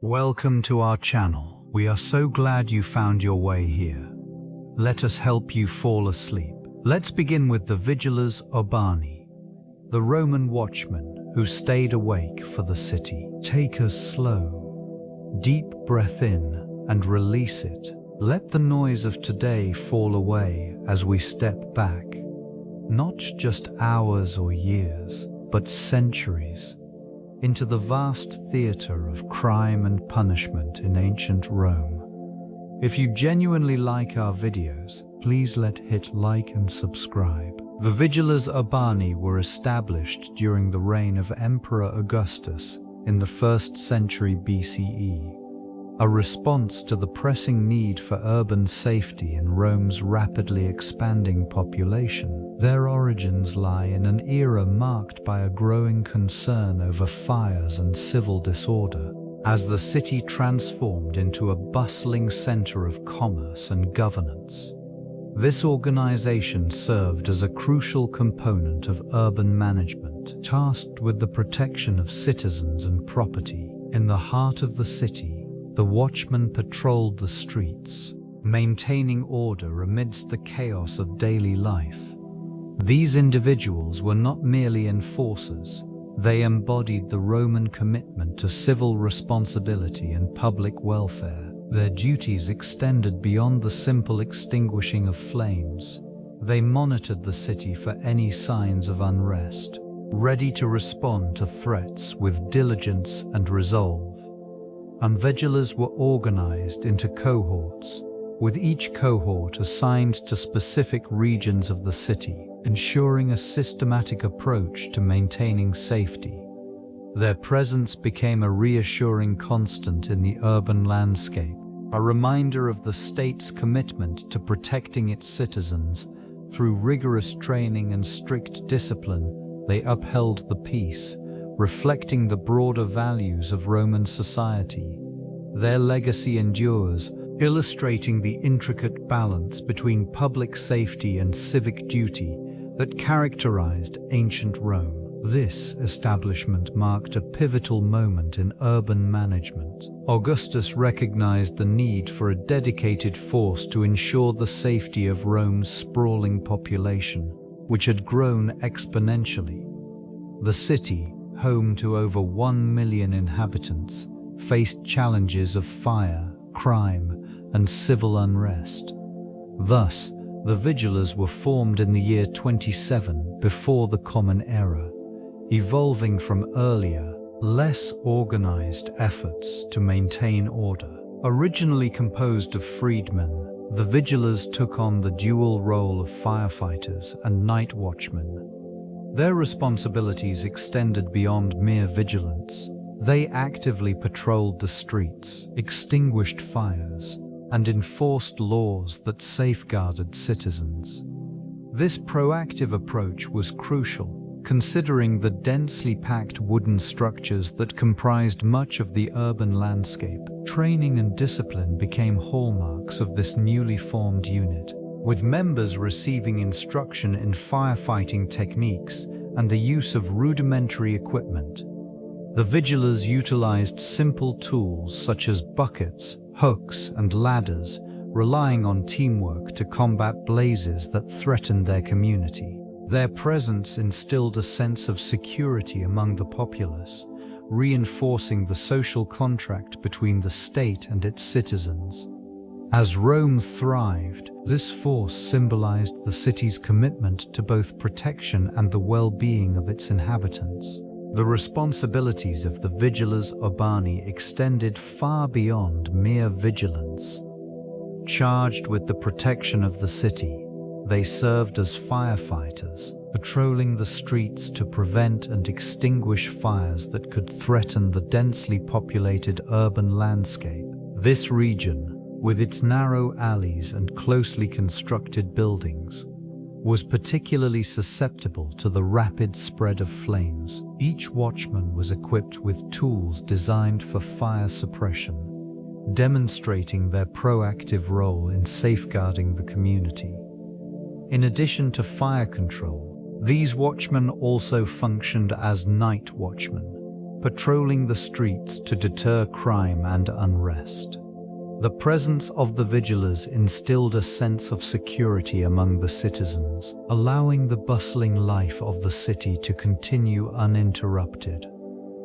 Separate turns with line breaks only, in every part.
Welcome to our channel. We are so glad you found your way here. Let us help you fall asleep. Let's begin with the Vigiles Urbani, the Roman watchmen who stayed awake for the city. Take a slow, deep breath in and release it. Let the noise of today fall away as we step back. Not just hours or years, but centuries, into the vast theater of crime and punishment in ancient Rome. If you genuinely like our videos, please hit like and subscribe. The Vigiles Urbani were established during the reign of Emperor Augustus in the 1st century BCE, a response to the pressing need for urban safety in Rome's rapidly expanding population. Their origins lie in an era marked by a growing concern over fires and civil disorder, as the city transformed into a bustling center of commerce and governance. This organization served as a crucial component of urban management, tasked with the protection of citizens and property. In the heart of the city, the watchmen patrolled the streets, maintaining order amidst the chaos of daily life. These individuals were not merely enforcers. They embodied the Roman commitment to civil responsibility and public welfare. Their duties extended beyond the simple extinguishing of flames. They monitored the city for any signs of unrest, ready to respond to threats with diligence and resolve. Vigiles were organized into cohorts, with each cohort assigned to specific regions of the city, ensuring a systematic approach to maintaining safety. Their presence became a reassuring constant in the urban landscape, a reminder of the state's commitment to protecting its citizens. Through rigorous training and strict discipline, they upheld the peace, reflecting the broader values of Roman society. Their legacy endures, illustrating the intricate balance between public safety and civic duty that characterized ancient Rome. This establishment marked a pivotal moment in urban management. Augustus recognized the need for a dedicated force to ensure the safety of Rome's sprawling population, which had grown exponentially. The city, home to over 1 million inhabitants, faced challenges of fire, crime, and civil unrest. Thus, the Vigiles were formed in the year 27 before the Common Era, evolving from earlier, less organized efforts to maintain order. Originally composed of freedmen, the Vigiles took on the dual role of firefighters and night watchmen. Their responsibilities extended beyond mere vigilance. They actively patrolled the streets, extinguished fires, and enforced laws that safeguarded citizens. This proactive approach was crucial, considering the densely packed wooden structures that comprised much of the urban landscape. Training and discipline became hallmarks of this newly formed unit, with members receiving instruction in firefighting techniques and the use of rudimentary equipment. The Vigiles utilized simple tools such as buckets, hooks, and ladders, relying on teamwork to combat blazes that threatened their community. Their presence instilled a sense of security among the populace, reinforcing the social contract between the state and its citizens. As Rome thrived, this force symbolized the city's commitment to both protection and the well-being of its inhabitants. The responsibilities of the Vigiles Urbani extended far beyond mere vigilance. Charged with the protection of the city, they served as firefighters, patrolling the streets to prevent and extinguish fires that could threaten the densely populated urban landscape. This region, with its narrow alleys and closely constructed buildings, was particularly susceptible to the rapid spread of flames. Each watchman was equipped with tools designed for fire suppression, demonstrating their proactive role in safeguarding the community. In addition to fire control, these watchmen also functioned as night watchmen, patrolling the streets to deter crime and unrest. The presence of the Vigiles instilled a sense of security among the citizens, allowing the bustling life of the city to continue uninterrupted.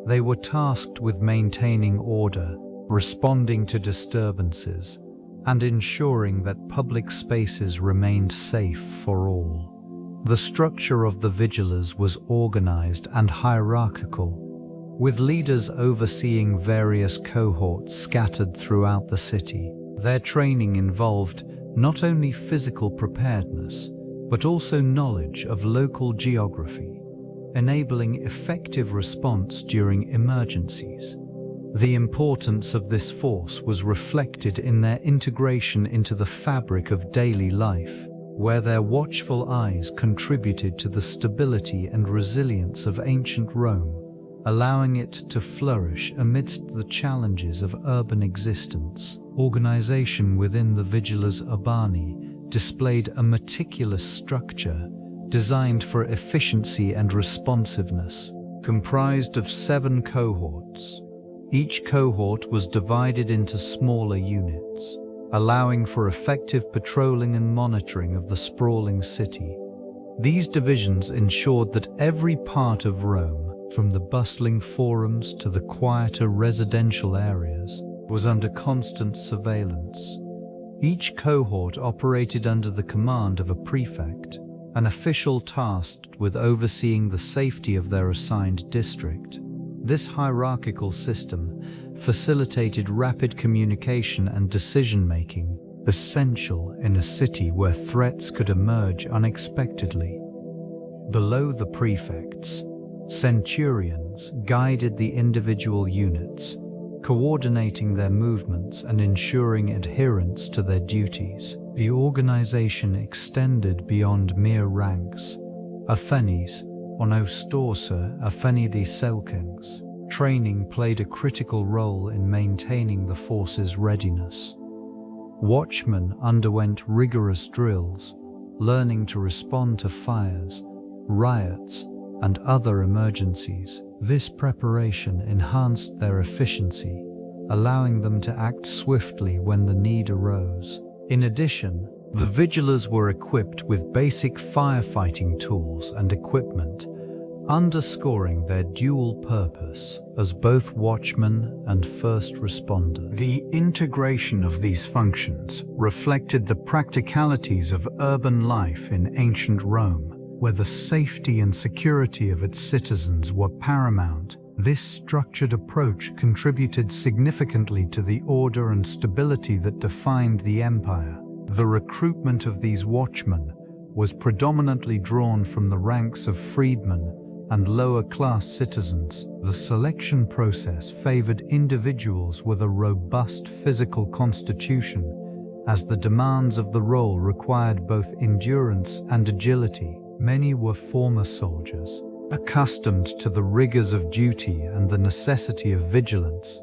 They were tasked with maintaining order, responding to disturbances, and ensuring that public spaces remained safe for all. The structure of the Vigiles was organized and hierarchical, with leaders overseeing various cohorts scattered throughout the city. Their training involved not only physical preparedness, but also knowledge of local geography, enabling effective response during emergencies. The importance of this force was reflected in their integration into the fabric of daily life, where their watchful eyes contributed to the stability and resilience of ancient Rome, allowing it to flourish amidst the challenges of urban existence. Organization within the Vigiles Urbani displayed a meticulous structure designed for efficiency and responsiveness, comprised of 7 cohorts. Each cohort was divided into smaller units, allowing for effective patrolling and monitoring of the sprawling city. These divisions ensured that every part of Rome, from the bustling forums to the quieter residential areas, was under constant surveillance. Each cohort operated under the command of a prefect, an official tasked with overseeing the safety of their assigned district. This hierarchical system facilitated rapid communication and decision-making, essential in a city where threats could emerge unexpectedly. Below the prefects, centurions guided the individual units, coordinating their movements and ensuring adherence to their duties. The organization extended beyond mere ranks. Afenis, Onostorsa Afenidi Selkings. Training played a critical role in maintaining the force's readiness. Watchmen underwent rigorous drills, learning to respond to fires, riots, and other emergencies. This preparation enhanced their efficiency, allowing them to act swiftly when the need arose. In addition, the Vigiles were equipped with basic firefighting tools and equipment, underscoring their dual purpose as both watchmen and first responders. The integration of these functions reflected the practicalities of urban life in ancient Rome, where the safety and security of its citizens were paramount. This structured approach contributed significantly to the order and stability that defined the empire. The recruitment of these watchmen was predominantly drawn from the ranks of freedmen and lower-class citizens. The selection process favored individuals with a robust physical constitution, as the demands of the role required both endurance and agility. Many were former soldiers, accustomed to the rigors of duty and the necessity of vigilance.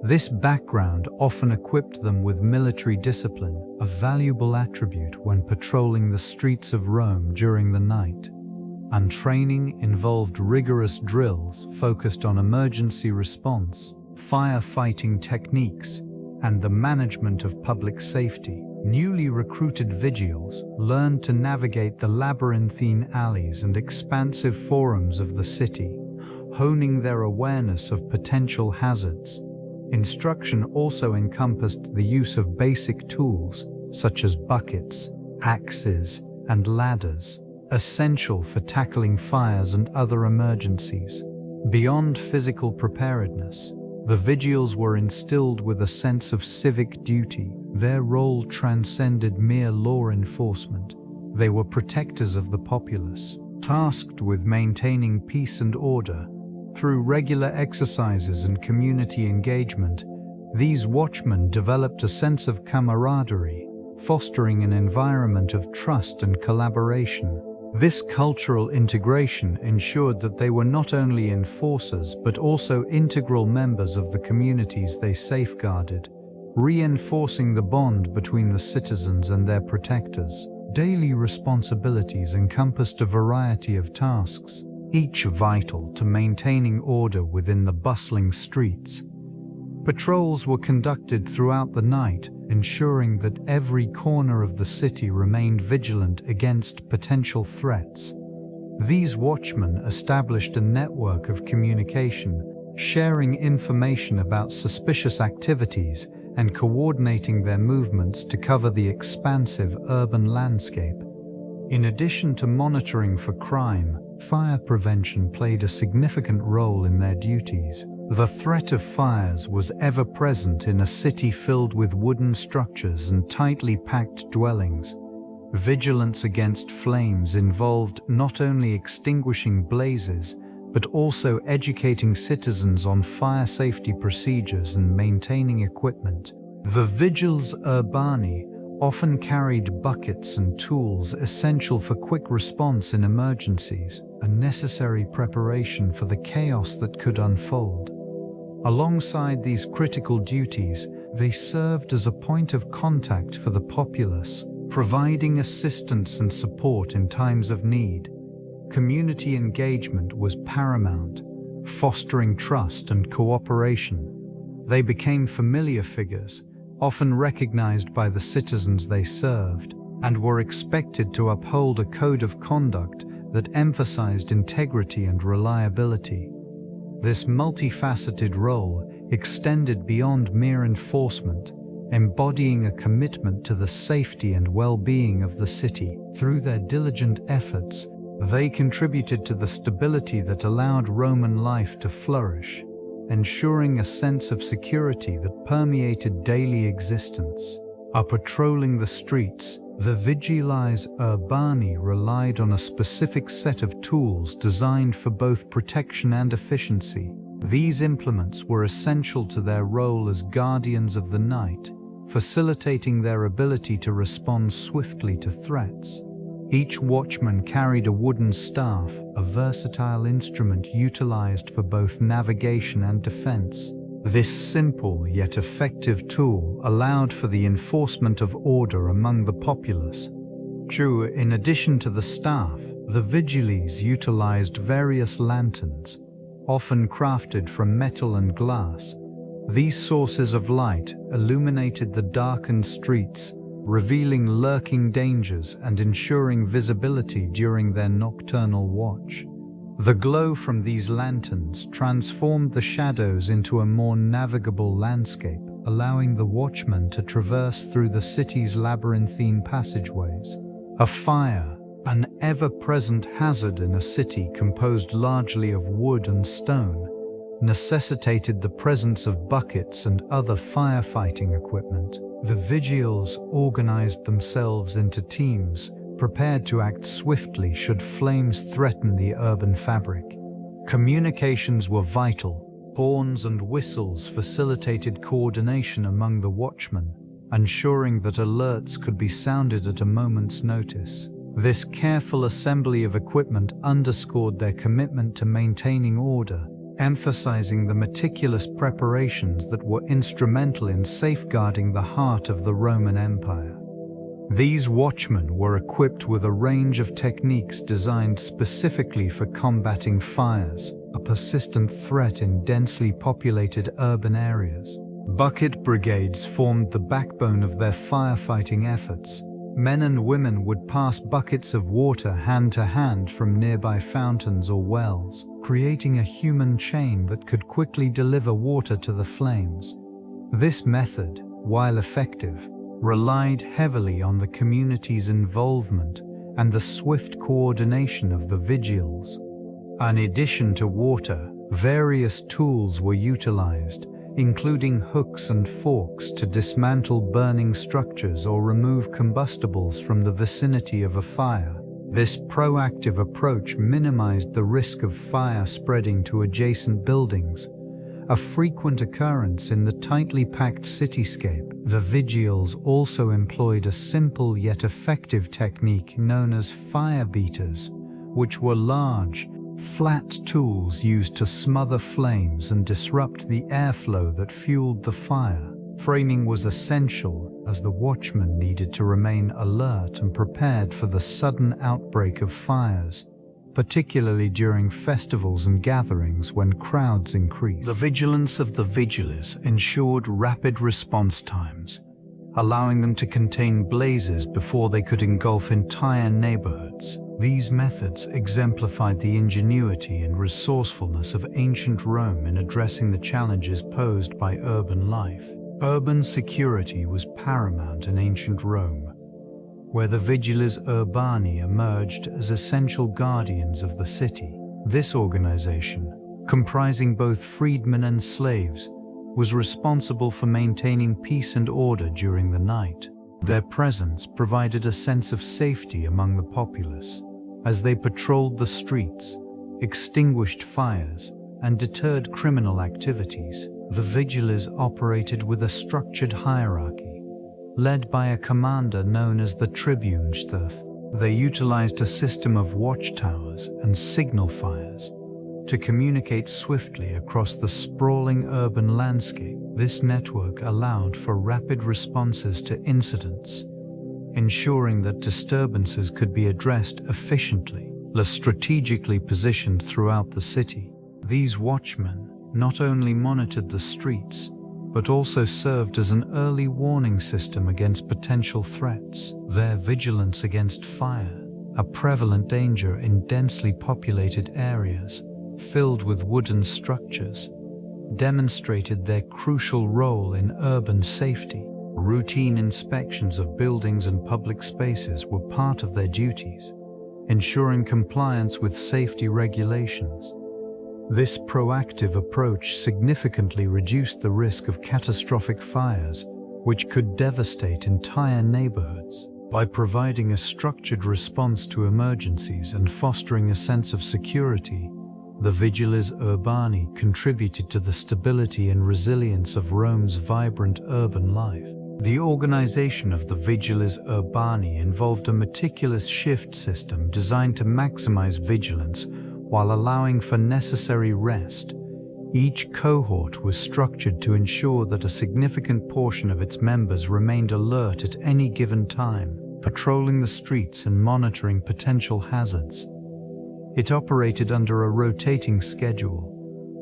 This background often equipped them with military discipline, a valuable attribute when patrolling the streets of Rome during the night. And training involved rigorous drills focused on emergency response, firefighting techniques, and the management of public safety. Newly recruited Vigiles learned to navigate the labyrinthine alleys and expansive forums of the city, honing their awareness of potential hazards. Instruction also encompassed the use of basic tools such as buckets, axes, and ladders, essential for tackling fires and other emergencies. Beyond physical preparedness, the Vigiles were instilled with a sense of civic duty. Their role transcended mere law enforcement. They were protectors of the populace, tasked with maintaining peace and order. Through regular exercises and community engagement, these watchmen developed a sense of camaraderie, fostering an environment of trust and collaboration. This cultural integration ensured that they were not only enforcers but also integral members of the communities they safeguarded, reinforcing the bond between the citizens and their protectors. Daily responsibilities encompassed a variety of tasks, each vital to maintaining order within the bustling streets. Patrols were conducted throughout the night, ensuring that every corner of the city remained vigilant against potential threats. These watchmen established a network of communication, sharing information about suspicious activities and coordinating their movements to cover the expansive urban landscape. In addition to monitoring for crime, fire prevention played a significant role in their duties. The threat of fires was ever present in a city filled with wooden structures and tightly packed dwellings. Vigilance against flames involved not only extinguishing blazes, but also educating citizens on fire safety procedures and maintaining equipment. The Vigiles Urbani often carried buckets and tools essential for quick response in emergencies, a necessary preparation for the chaos that could unfold. Alongside these critical duties, they served as a point of contact for the populace, providing assistance and support in times of need. Community engagement was paramount, fostering trust and cooperation. They became familiar figures, often recognized by the citizens they served, and were expected to uphold a code of conduct that emphasized integrity and reliability. This multifaceted role extended beyond mere enforcement, embodying a commitment to the safety and well-being of the city. Through their diligent efforts, they contributed to the stability that allowed Roman life to flourish, ensuring a sense of security that permeated daily existence. Patrolling the streets, the Vigiles Urbani relied on a specific set of tools designed for both protection and efficiency. These implements were essential to their role as guardians of the night, facilitating their ability to respond swiftly to threats. Each watchman carried a wooden staff, a versatile instrument utilized for both navigation and defense. This simple yet effective tool allowed for the enforcement of order among the populace. In addition to the staff, the Vigiles utilized various lanterns, often crafted from metal and glass. These sources of light illuminated the darkened streets, revealing lurking dangers and ensuring visibility during their nocturnal watch. The glow from these lanterns transformed the shadows into a more navigable landscape, allowing the watchmen to traverse through the city's labyrinthine passageways. A fire, an ever-present hazard in a city composed largely of wood and stone, necessitated the presence of buckets and other firefighting equipment. The Vigiles organized themselves into teams, prepared to act swiftly should flames threaten the urban fabric. Communications were vital. Horns and whistles facilitated coordination among the watchmen, ensuring that alerts could be sounded at a moment's notice. This careful assembly of equipment underscored their commitment to maintaining order, emphasizing the meticulous preparations that were instrumental in safeguarding the heart of the Roman Empire. These watchmen were equipped with a range of techniques designed specifically for combating fires, a persistent threat in densely populated urban areas. Bucket brigades formed the backbone of their firefighting efforts. Men and women would pass buckets of water hand to hand from nearby fountains or wells, creating a human chain that could quickly deliver water to the flames. This method, while effective, relied heavily on the community's involvement and the swift coordination of the Vigiles. In addition to water, various tools were utilized, including hooks and forks to dismantle burning structures or remove combustibles from the vicinity of a fire. This proactive approach minimized the risk of fire spreading to adjacent buildings, a frequent occurrence in the tightly packed cityscape. The Vigiles also employed a simple yet effective technique known as fire beaters, which were large, flat tools used to smother flames and disrupt the airflow that fueled the fire. Framing was essential, as the watchmen needed to remain alert and prepared for the sudden outbreak of fires. particularly during festivals and gatherings when crowds increased. The vigilance of the Vigiles ensured rapid response times, allowing them to contain blazes before they could engulf entire neighborhoods. These methods exemplified the ingenuity and resourcefulness of ancient Rome in addressing the challenges posed by urban life. Urban security was paramount in ancient Rome, where the Vigiles Urbani emerged as essential guardians of the city. This organization, comprising both freedmen and slaves, was responsible for maintaining peace and order during the night. Their presence provided a sense of safety among the populace, as they patrolled the streets, extinguished fires, and deterred criminal activities. The Vigiles operated with a structured hierarchy, led by a commander known as the Tribunenstab. They utilized a system of watchtowers and signal fires to communicate swiftly across the sprawling urban landscape. This network allowed for rapid responses to incidents, ensuring that disturbances could be addressed efficiently. Strategically positioned throughout the city, these watchmen not only monitored the streets, but also served as an early warning system against potential threats. Their vigilance against fire, a prevalent danger in densely populated areas filled with wooden structures, demonstrated their crucial role in urban safety. Routine inspections of buildings and public spaces were part of their duties, ensuring compliance with safety regulations. This proactive approach significantly reduced the risk of catastrophic fires, which could devastate entire neighborhoods. By providing a structured response to emergencies and fostering a sense of security, the Vigiles Urbani contributed to the stability and resilience of Rome's vibrant urban life. The organization of the Vigiles Urbani involved a meticulous shift system designed to maximize vigilance while allowing for necessary rest. Each cohort was structured to ensure that a significant portion of its members remained alert at any given time, patrolling the streets and monitoring potential hazards. It operated under a rotating schedule,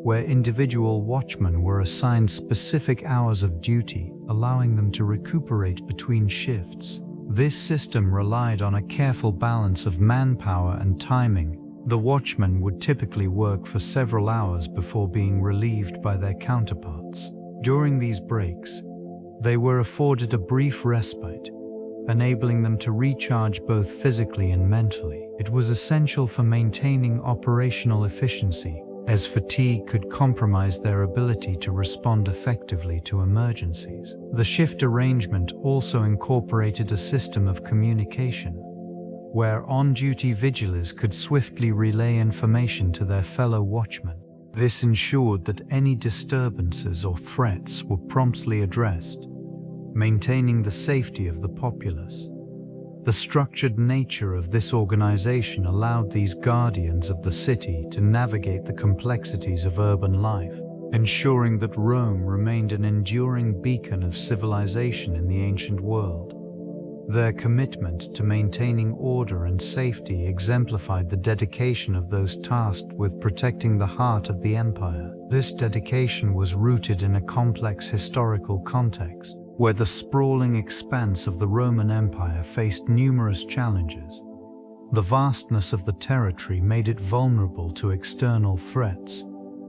where individual watchmen were assigned specific hours of duty, allowing them to recuperate between shifts. This system relied on a careful balance of manpower and timing. The watchmen would typically work for several hours before being relieved by their counterparts. During these breaks, they were afforded a brief respite, enabling them to recharge both physically and mentally. It was essential for maintaining operational efficiency, as fatigue could compromise their ability to respond effectively to emergencies. The shift arrangement also incorporated a system of communication, where on-duty vigiles could swiftly relay information to their fellow watchmen. This ensured that any disturbances or threats were promptly addressed, maintaining the safety of the populace. The structured nature of this organization allowed these guardians of the city to navigate the complexities of urban life, ensuring that Rome remained an enduring beacon of civilization in the ancient world. Their commitment to maintaining order and safety exemplified the dedication of those tasked with protecting the heart of the empire. This dedication was rooted in a complex historical context, where the sprawling expanse of the Roman Empire faced numerous challenges. The vastness of the territory made it vulnerable to external threats,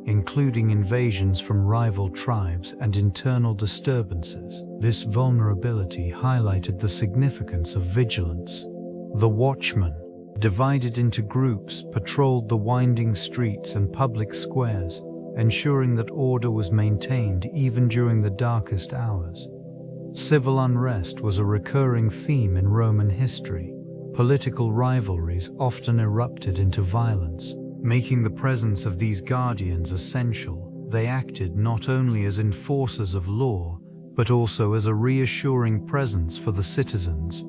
including invasions from rival tribes and internal disturbances. This vulnerability highlighted the significance of vigilance. The watchmen, divided into groups, patrolled the winding streets and public squares, ensuring that order was maintained even during the darkest hours. Civil unrest was a recurring theme in Roman history. Political rivalries often erupted into violence. Making the presence of these guardians essential, they acted not only as enforcers of law, but also as a reassuring presence for the citizens,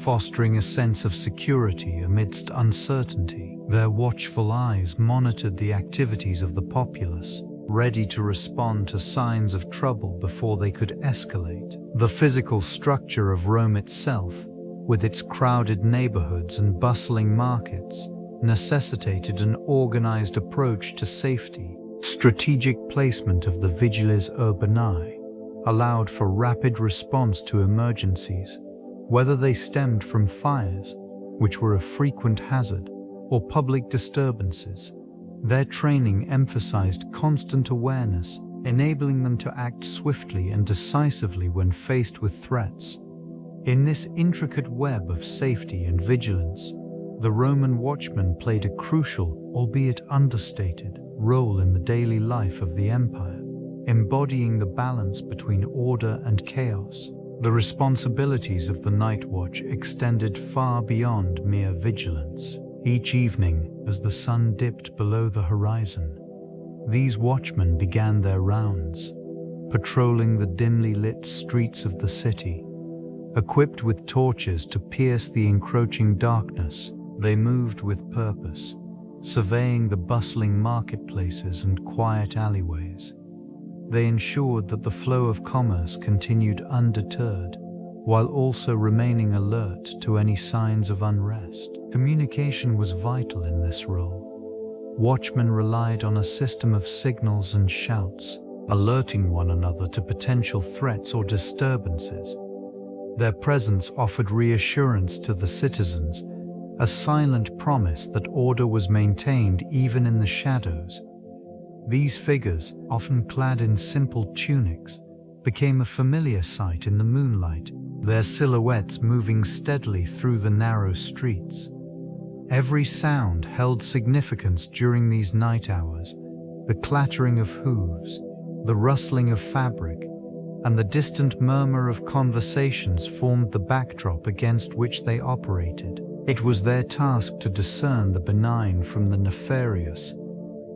fostering a sense of security amidst uncertainty. Their watchful eyes monitored the activities of the populace, ready to respond to signs of trouble before they could escalate. The physical structure of Rome itself, with its crowded neighborhoods and bustling markets, necessitated an organized approach to safety. Strategic placement of the Vigiles Urbani allowed for rapid response to emergencies, whether they stemmed from fires, which were a frequent hazard, or public disturbances. Their training emphasized constant awareness, enabling them to act swiftly and decisively when faced with threats. In this intricate web of safety and vigilance, the Roman watchmen played a crucial, albeit understated, role in the daily life of the empire, embodying the balance between order and chaos. The responsibilities of the night watch extended far beyond mere vigilance. Each evening, as the sun dipped below the horizon, these watchmen began their rounds, patrolling the dimly lit streets of the city. Equipped with torches to pierce the encroaching darkness, they moved with purpose, surveying the bustling marketplaces and quiet alleyways. They ensured that the flow of commerce continued undeterred, while also remaining alert to any signs of unrest. Communication was vital in this role. Watchmen relied on a system of signals and shouts, alerting one another to potential threats or disturbances. Their presence offered reassurance to the citizens, a silent promise that order was maintained even in the shadows. These figures, often clad in simple tunics, became a familiar sight in the moonlight, their silhouettes moving steadily through the narrow streets. Every sound held significance during these night hours: the clattering of hooves, the rustling of fabric, and the distant murmur of conversations formed the backdrop against which they operated. It was their task to discern the benign from the nefarious,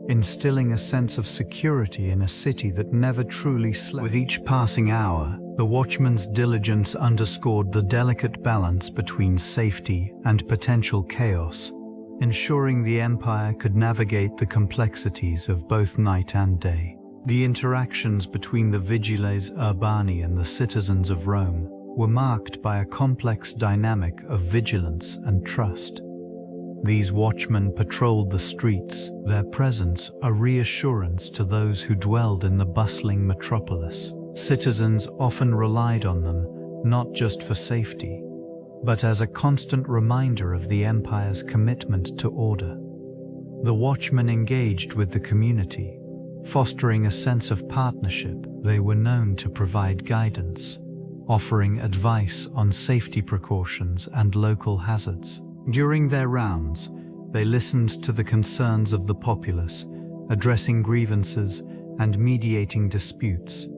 instilling a sense of security in a city that never truly slept. With each passing hour, the watchman's diligence underscored the delicate balance between safety and potential chaos, ensuring the empire could navigate the complexities of both night and day. The interactions between the Vigiles Urbani and the citizens of Rome were marked by a complex dynamic of vigilance and trust. These watchmen patrolled the streets, their presence a reassurance to those who dwelled in the bustling metropolis. Citizens often relied on them, not just for safety, but as a constant reminder of the empire's commitment to order. The watchmen engaged with the community, fostering a sense of partnership. They were known to provide guidance, offering advice on safety precautions and local hazards. During their rounds, they listened to the concerns of the populace, addressing grievances and mediating disputes.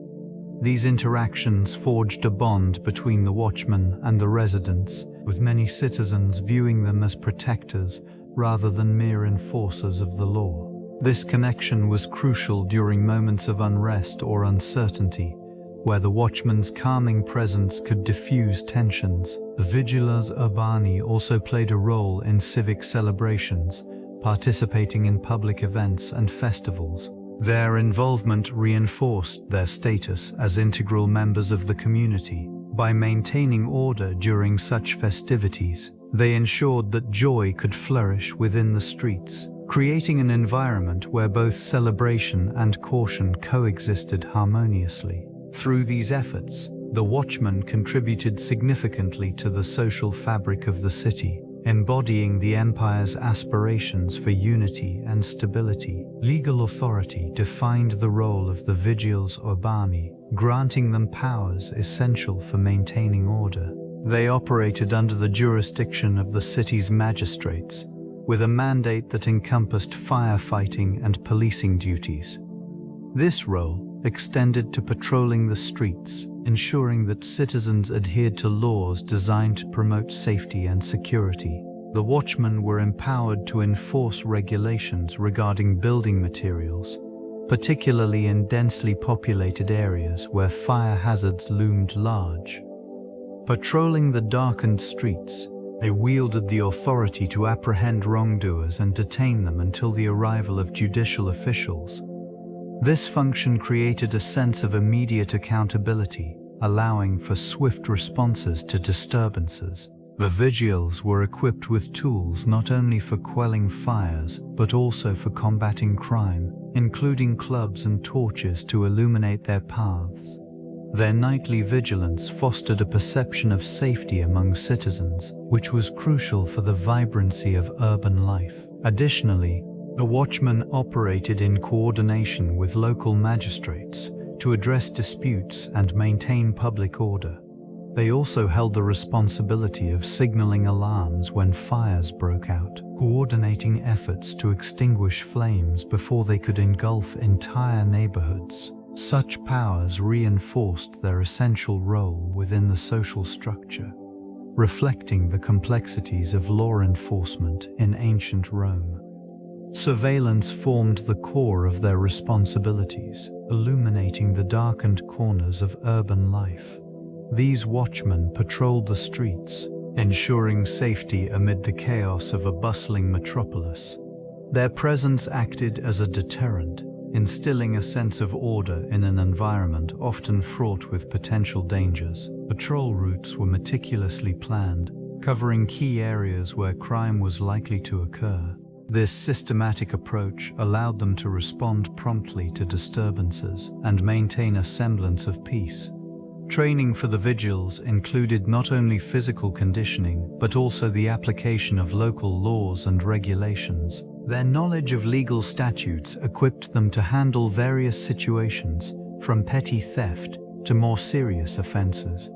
These interactions forged a bond between the watchmen and the residents, with many citizens viewing them as protectors rather than mere enforcers of the law. This connection was crucial during moments of unrest or uncertainty, where the watchman's calming presence could diffuse tensions. The Vigiles Urbani also played a role in civic celebrations, participating in public events and festivals. Their involvement reinforced their status as integral members of the community. By maintaining order during such festivities, they ensured that joy could flourish within the streets, creating an environment where both celebration and caution coexisted harmoniously. Through these efforts, the watchmen contributed significantly to the social fabric of the city, embodying the empire's aspirations for unity and stability. Legal authority defined the role of the Vigiles Urbani, granting them powers essential for maintaining order. They operated under the jurisdiction of the city's magistrates, with a mandate that encompassed firefighting and policing duties. This role extended to patrolling the streets, ensuring that citizens adhered to laws designed to promote safety and security. The watchmen were empowered to enforce regulations regarding building materials, particularly in densely populated areas where fire hazards loomed large. Patrolling the darkened streets, they wielded the authority to apprehend wrongdoers and detain them until the arrival of judicial officials. This function created a sense of immediate accountability, allowing for swift responses to disturbances. The Vigiles were equipped with tools not only for quelling fires, but also for combating crime, including clubs and torches to illuminate their paths. Their nightly vigilance fostered a perception of safety among citizens, which was crucial for the vibrancy of urban life. Additionally, the Watchmen operated in coordination with local magistrates to address disputes and maintain public order. They also held the responsibility of signaling alarms when fires broke out, coordinating efforts to extinguish flames before they could engulf entire neighborhoods. Such powers reinforced their essential role within the social structure, reflecting the complexities of law enforcement in ancient Rome. Surveillance formed the core of their responsibilities, illuminating the darkened corners of urban life. These watchmen patrolled the streets, ensuring safety amid the chaos of a bustling metropolis. Their presence acted as a deterrent, instilling a sense of order in an environment often fraught with potential dangers. Patrol routes were meticulously planned, covering key areas where crime was likely to occur. This systematic approach allowed them to respond promptly to disturbances and maintain a semblance of peace. Training for the Vigiles included not only physical conditioning, but also the application of local laws and regulations. Their knowledge of legal statutes equipped them to handle various situations, from petty theft to more serious offenses.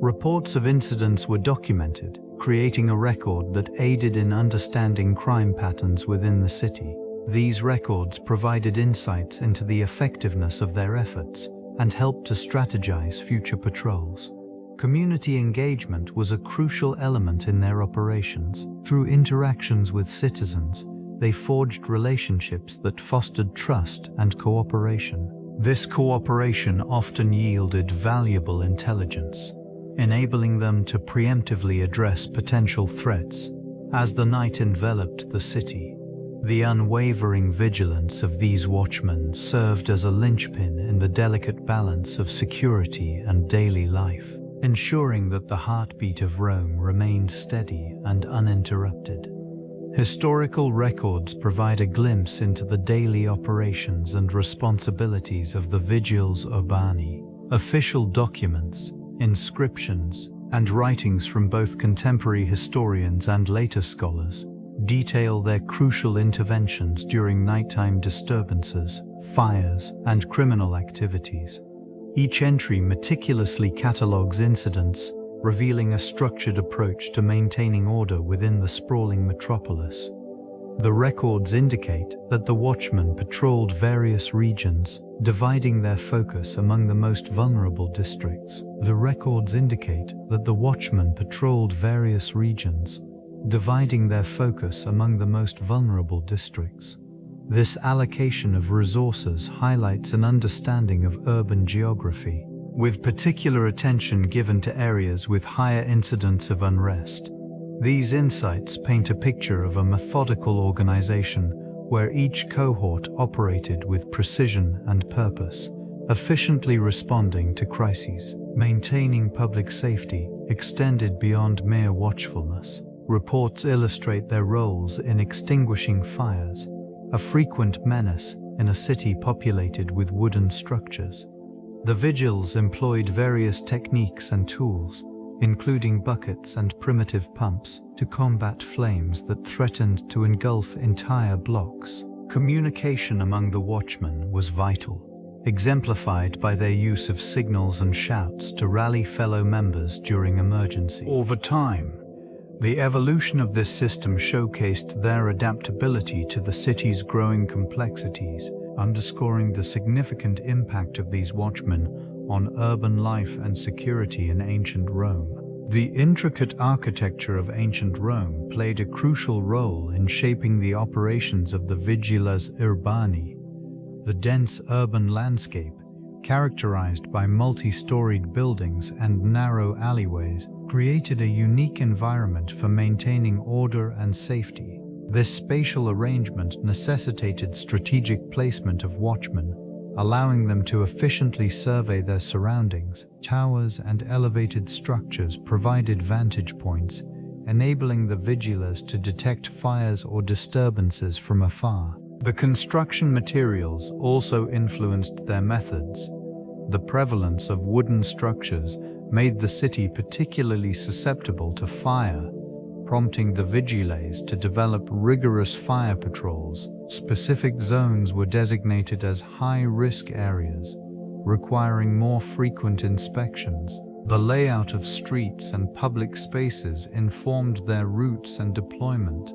Reports of incidents were documented, creating a record that aided in understanding crime patterns within the city. These records provided insights into the effectiveness of their efforts and helped to strategize future patrols. Community engagement was a crucial element in their operations. Through interactions with citizens, they forged relationships that fostered trust and cooperation. This cooperation often yielded valuable intelligence, enabling them to preemptively address potential threats. As the night enveloped the city, the unwavering vigilance of these watchmen served as a linchpin in the delicate balance of security and daily life, ensuring that the heartbeat of Rome remained steady and uninterrupted. Historical records provide a glimpse into the daily operations and responsibilities of the Vigiles Urbani. Official documents, inscriptions, and writings from both contemporary historians and later scholars detail their crucial interventions during nighttime disturbances, fires, and criminal activities. Each entry meticulously catalogues incidents, revealing a structured approach to maintaining order within the sprawling metropolis. The records indicate that the watchmen patrolled various regions, dividing their focus among the most vulnerable districts. This allocation of resources highlights an understanding of urban geography, with particular attention given to areas with higher incidence of unrest. These insights paint a picture of a methodical organization where each cohort operated with precision and purpose, efficiently responding to crises. Maintaining public safety extended beyond mere watchfulness. Reports illustrate their roles in extinguishing fires, a frequent menace in a city populated with wooden structures. The Vigiles employed various techniques and tools, including buckets and primitive pumps, to combat flames that threatened to engulf entire blocks. Communication among the watchmen was vital, exemplified by their use of signals and shouts to rally fellow members during emergency. Over time, the evolution of this system showcased their adaptability to the city's growing complexities, underscoring the significant impact of these watchmen on urban life and security in ancient Rome. The intricate architecture of ancient Rome played a crucial role in shaping the operations of the Vigiles Urbani. The dense urban landscape, characterized by multi-storied buildings and narrow alleyways, created a unique environment for maintaining order and safety. This spatial arrangement necessitated strategic placement of watchmen, allowing them to efficiently survey their surroundings. Towers and elevated structures provided vantage points, enabling the Vigiles to detect fires or disturbances from afar. The construction materials also influenced their methods. The prevalence of wooden structures made the city particularly susceptible to fire, prompting the Vigiles to develop rigorous fire patrols. Specific zones were designated as high-risk areas, requiring more frequent inspections. The layout of streets and public spaces informed their routes and deployment,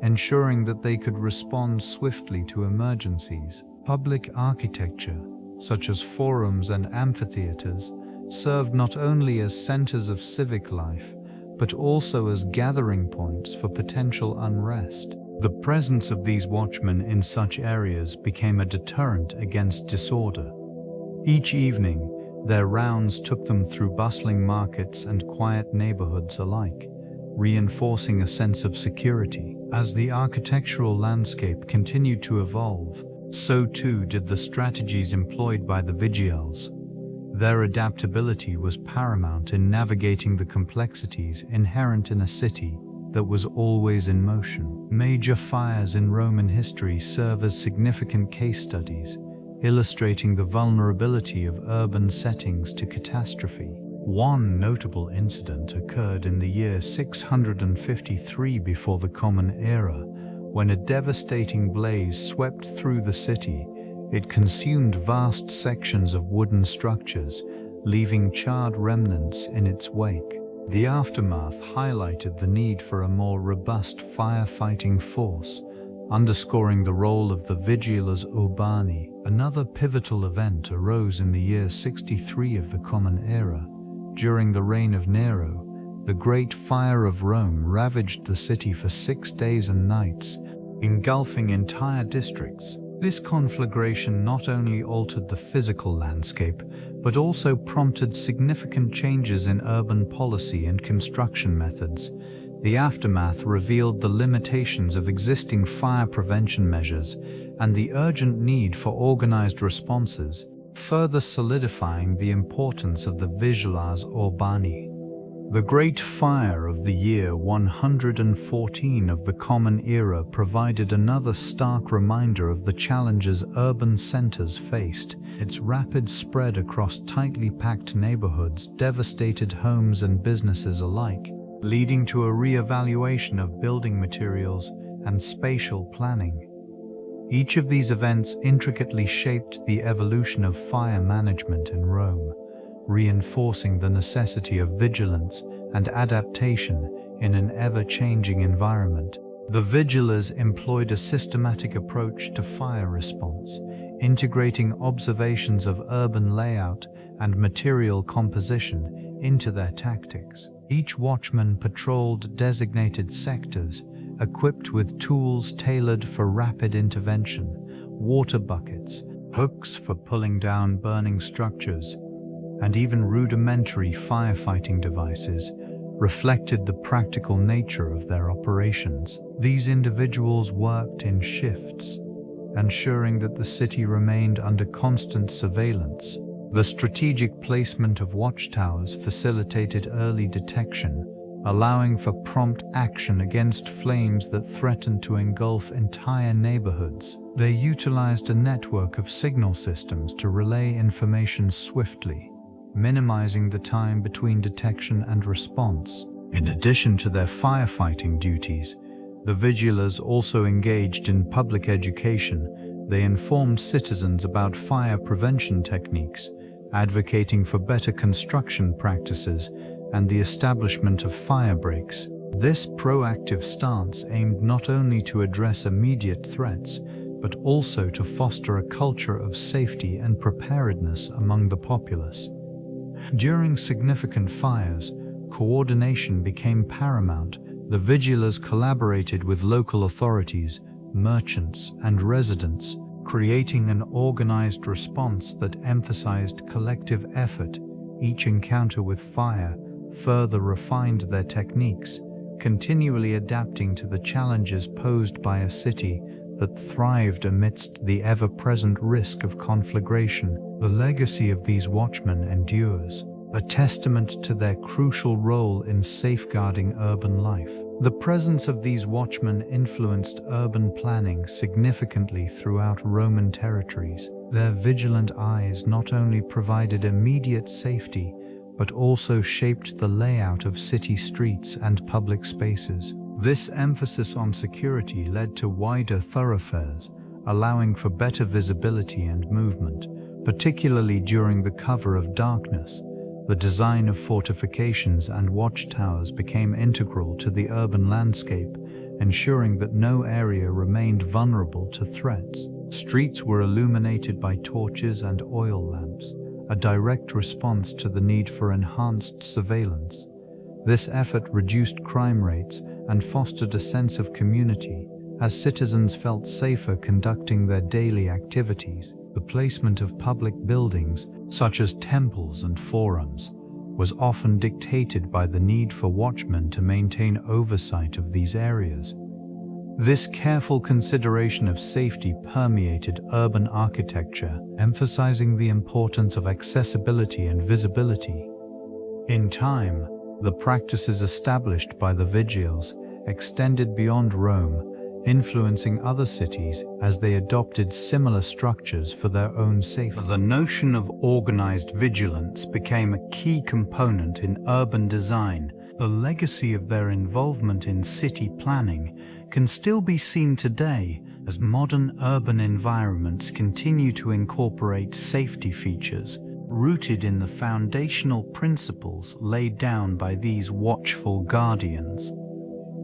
ensuring that they could respond swiftly to emergencies. Public architecture, such as forums and amphitheaters, served not only as centers of civic life, but also as gathering points for potential unrest. The presence of these watchmen in such areas became a deterrent against disorder. Each evening, their rounds took them through bustling markets and quiet neighborhoods alike, reinforcing a sense of security. As the architectural landscape continued to evolve, so too did the strategies employed by the Vigiles. Their adaptability was paramount in navigating the complexities inherent in a city that was always in motion. Major fires in Roman history serve as significant case studies, illustrating the vulnerability of urban settings to catastrophe. One notable incident occurred in the year 653 before the Common Era, when a devastating blaze swept through the city. It consumed vast sections of wooden structures, leaving charred remnants in its wake. The aftermath highlighted the need for a more robust firefighting force, underscoring the role of the Vigiles Urbani. Another pivotal event arose in the year 63 of the Common Era. During the reign of Nero, the Great Fire of Rome ravaged the city for 6 days and nights, engulfing entire districts. This conflagration not only altered the physical landscape, but also prompted significant changes in urban policy and construction methods. The aftermath revealed the limitations of existing fire prevention measures and the urgent need for organized responses, further solidifying the importance of the Vigiles Urbani. The Great Fire of the year 114 of the Common Era provided another stark reminder of the challenges urban centers faced. Its rapid spread across tightly packed neighborhoods devastated homes and businesses alike, leading to a re-evaluation of building materials and spatial planning. Each of these events intricately shaped the evolution of fire management in Rome, reinforcing the necessity of vigilance and adaptation in an ever-changing environment. The Vigiles employed a systematic approach to fire response, integrating observations of urban layout and material composition into their tactics. Each watchman patrolled designated sectors, equipped with tools tailored for rapid intervention, water buckets, hooks for pulling down burning structures, and even rudimentary firefighting devices reflected the practical nature of their operations. These individuals worked in shifts, ensuring that the city remained under constant surveillance. The strategic placement of watchtowers facilitated early detection, allowing for prompt action against flames that threatened to engulf entire neighborhoods. They utilized a network of signal systems to relay information swiftly, minimizing the time between detection and response. In addition to their firefighting duties, the Vigiles also engaged in public education. They informed citizens about fire prevention techniques, advocating for better construction practices and the establishment of fire breaks. This proactive stance aimed not only to address immediate threats, but also to foster a culture of safety and preparedness among the populace. During significant fires, coordination became paramount. The Vigiles collaborated with local authorities, merchants, and residents, creating an organized response that emphasized collective effort. Each encounter with fire further refined their techniques, continually adapting to the challenges posed by a city that thrived amidst the ever-present risk of conflagration. The legacy of these watchmen endures. a testament to their crucial role in safeguarding urban life. The presence of these watchmen influenced urban planning significantly throughout Roman territories. Their vigilant eyes not only provided immediate safety, but also shaped the layout of city streets and public spaces. This emphasis on security led to wider thoroughfares, allowing for better visibility and movement, particularly during the cover of darkness. The design of fortifications and watchtowers became integral to the urban landscape, ensuring that no area remained vulnerable to threats. Streets were illuminated by torches and oil lamps, a direct response to the need for enhanced surveillance. This effort reduced crime rates and fostered a sense of community, as citizens felt safer conducting their daily activities. The placement of public buildings, such as temples and forums, was often dictated by the need for watchmen to maintain oversight of these areas. This careful consideration of safety permeated urban architecture, emphasizing the importance of accessibility and visibility. In time, the practices established by the Vigiles extended beyond Rome, influencing other cities as they adopted similar structures for their own safety. The notion of organized vigilance became a key component in urban design. The legacy of their involvement in city planning can still be seen today as modern urban environments continue to incorporate safety features rooted in the foundational principles laid down by these watchful guardians.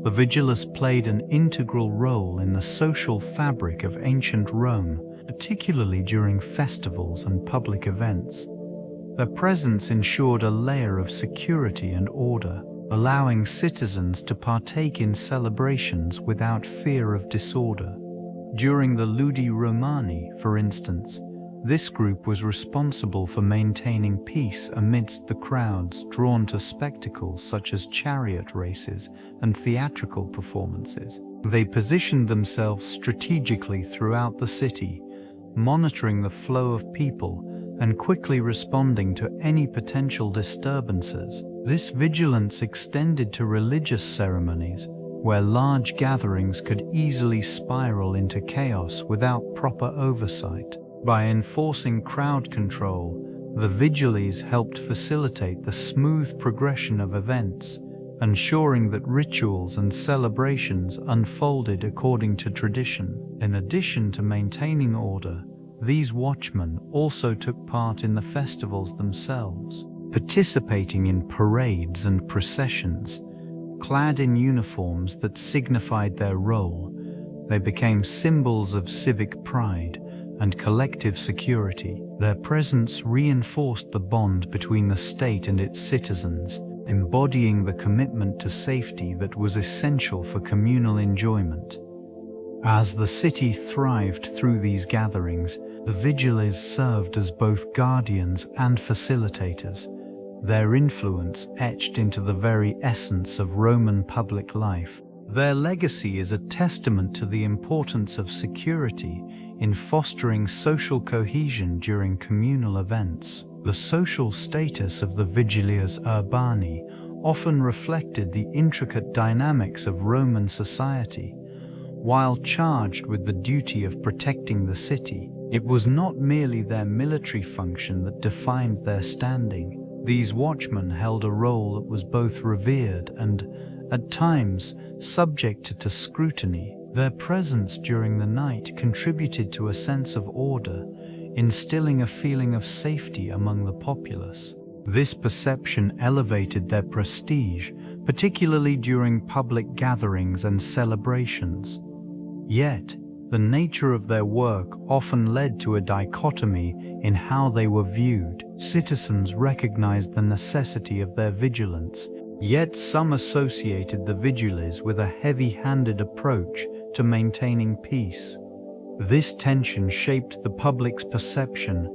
The Vigiles played an integral role in the social fabric of ancient Rome, particularly during festivals and public events. Their presence ensured a layer of security and order, allowing citizens to partake in celebrations without fear of disorder. During the Ludi Romani, for instance, this group was responsible for maintaining peace amidst the crowds drawn to spectacles such as chariot races and theatrical performances. They positioned themselves strategically throughout the city, monitoring the flow of people and quickly responding to any potential disturbances. This vigilance extended to religious ceremonies, where large gatherings could easily spiral into chaos without proper oversight. By enforcing crowd control, the Vigiles helped facilitate the smooth progression of events, ensuring that rituals and celebrations unfolded according to tradition. In addition to maintaining order, these watchmen also took part in the festivals themselves, participating in parades and processions. Clad in uniforms that signified their role, they became symbols of civic pride and collective security. Their presence reinforced the bond between the state and its citizens, embodying the commitment to safety that was essential for communal enjoyment. As the city thrived through these gatherings, the Vigiles served as both guardians and facilitators, their influence etched into the very essence of Roman public life. Their legacy is a testament to the importance of security in fostering social cohesion during communal events. The social status of the Vigiles Urbani often reflected the intricate dynamics of Roman society. While charged with the duty of protecting the city, it was not merely their military function that defined their standing. These watchmen held a role that was both revered and, at times, subject to scrutiny. Their presence during the night contributed to a sense of order, instilling a feeling of safety among the populace. This perception elevated their prestige, particularly during public gatherings and celebrations. Yet, the nature of their work often led to a dichotomy in how they were viewed. Citizens recognized the necessity of their vigilance, yet some associated the Vigiles with a heavy-handed approach to maintaining peace. This tension shaped the public's perception,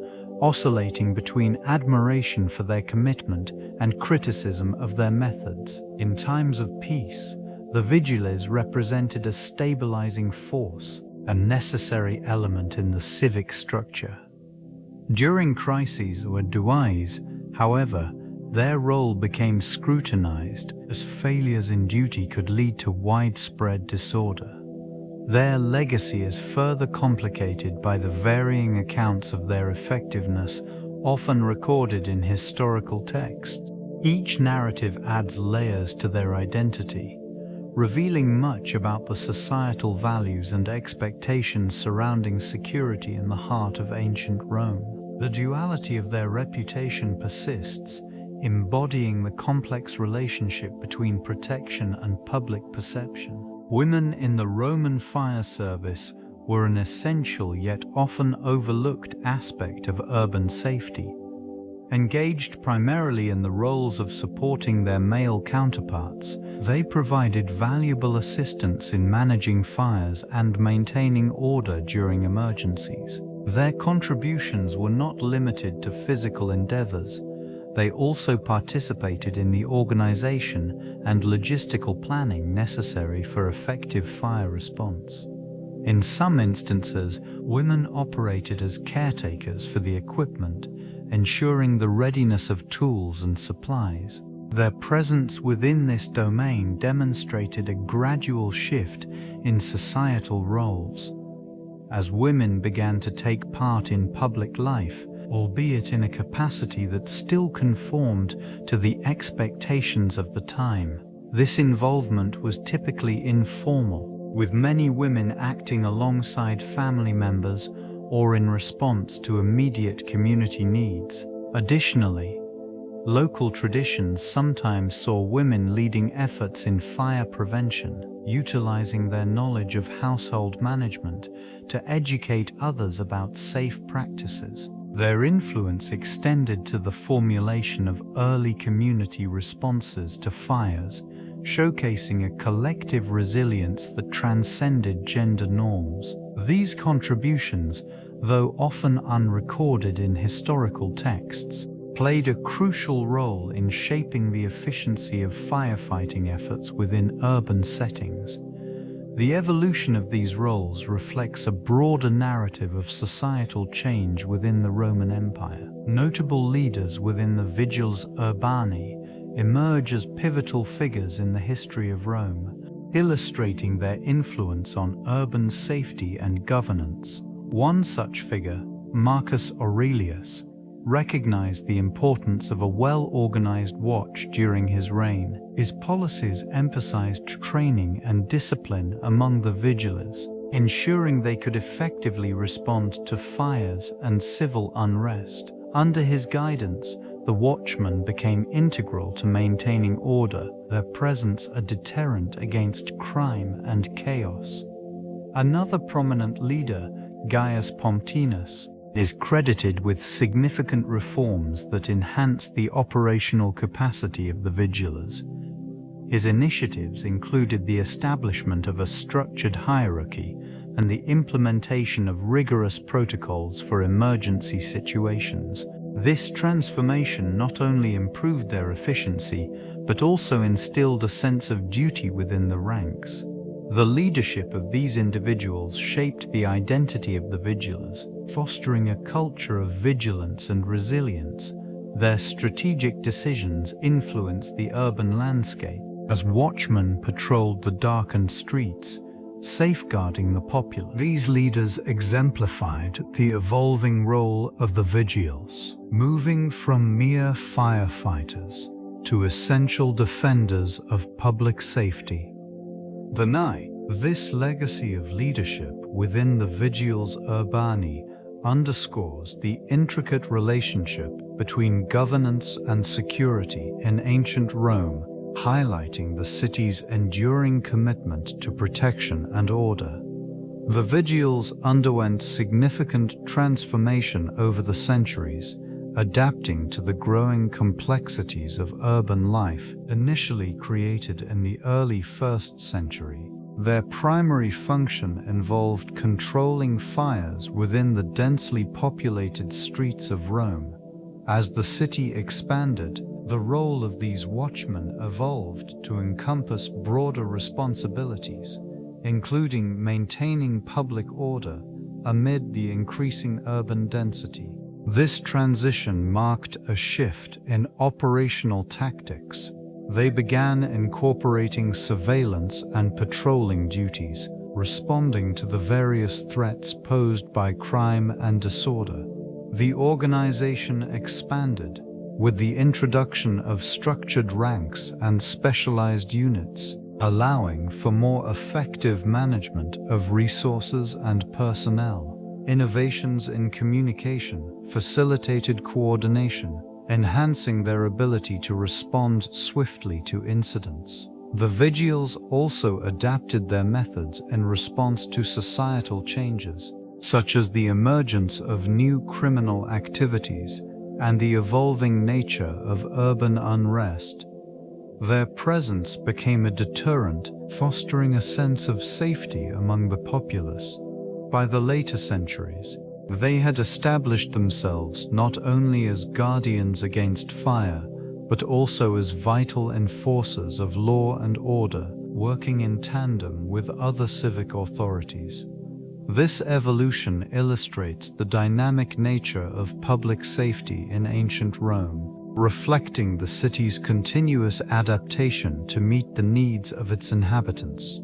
oscillating between admiration for their commitment and criticism of their methods. In times of peace, the Vigiles represented a stabilizing force, a necessary element in the civic structure. During crises or duais, however, their role became scrutinized as failures in duty could lead to widespread disorder. Their legacy is further complicated by the varying accounts of their effectiveness, often recorded in historical texts. Each narrative adds layers to their identity, revealing much about the societal values and expectations surrounding security in the heart of ancient Rome. The duality of their reputation persists, embodying the complex relationship between protection and public perception. Women in the Roman fire service were an essential yet often overlooked aspect of urban safety. Engaged primarily in the roles of supporting their male counterparts, they provided valuable assistance in managing fires and maintaining order during emergencies. Their contributions were not limited to physical endeavors. They also participated in the organization and logistical planning necessary for effective fire response. In some instances, women operated as caretakers for the equipment, ensuring the readiness of tools and supplies. Their presence within this domain demonstrated a gradual shift in societal roles. As women began to take part in public life, albeit in a capacity that still conformed to the expectations of the time, this involvement was typically informal, with many women acting alongside family members or in response to immediate community needs. Additionally, local traditions sometimes saw women leading efforts in fire prevention, utilizing their knowledge of household management to educate others about safe practices. Their influence extended to the formulation of early community responses to fires, showcasing a collective resilience that transcended gender norms. These contributions, though often unrecorded in historical texts, played a crucial role in shaping the efficiency of firefighting efforts within urban settings. The evolution of these roles reflects a broader narrative of societal change within the Roman Empire. Notable leaders within the Vigiles Urbani emerge as pivotal figures in the history of Rome, illustrating their influence on urban safety and governance. One such figure, Marcus Aurelius, recognized the importance of a well-organized watch during his reign. His policies emphasized training and discipline among the Vigiles, ensuring they could effectively respond to fires and civil unrest. Under his guidance, the Watchmen became integral to maintaining order, their presence a deterrent against crime and chaos. Another prominent leader, Gaius Pomptinus, is credited with significant reforms that enhanced the operational capacity of the Vigiles. His initiatives included the establishment of a structured hierarchy and the implementation of rigorous protocols for emergency situations. This transformation not only improved their efficiency, but also instilled a sense of duty within the ranks. The leadership of these individuals shaped the identity of the Vigiles, fostering a culture of vigilance and resilience. Their strategic decisions influenced the urban landscape as watchmen patrolled the darkened streets, safeguarding the populace. These leaders exemplified the evolving role of the Vigiles, moving from mere firefighters to essential defenders of public safety. This legacy of leadership within the Vigiles Urbani underscores the intricate relationship between governance and security in ancient Rome, highlighting the city's enduring commitment to protection and order. The Vigiles underwent significant transformation over the centuries, adapting to the growing complexities of urban life initially created in the early 1st century. Their primary function involved controlling fires within the densely populated streets of Rome. As the city expanded, the role of these watchmen evolved to encompass broader responsibilities, including maintaining public order amid the increasing urban density. This transition marked a shift in operational tactics. They began incorporating surveillance and patrolling duties, responding to the various threats posed by crime and disorder. The organization expanded, with the introduction of structured ranks and specialized units, allowing for more effective management of resources and personnel. Innovations in communication facilitated coordination, enhancing their ability to respond swiftly to incidents. The Vigiles also adapted their methods in response to societal changes, such as the emergence of new criminal activities and the evolving nature of urban unrest. Their presence became a deterrent, fostering a sense of safety among the populace. By the later centuries, they had established themselves not only as guardians against fire, but also as vital enforcers of law and order, working in tandem with other civic authorities. This evolution illustrates the dynamic nature of public safety in ancient Rome, reflecting the city's continuous adaptation to meet the needs of its inhabitants.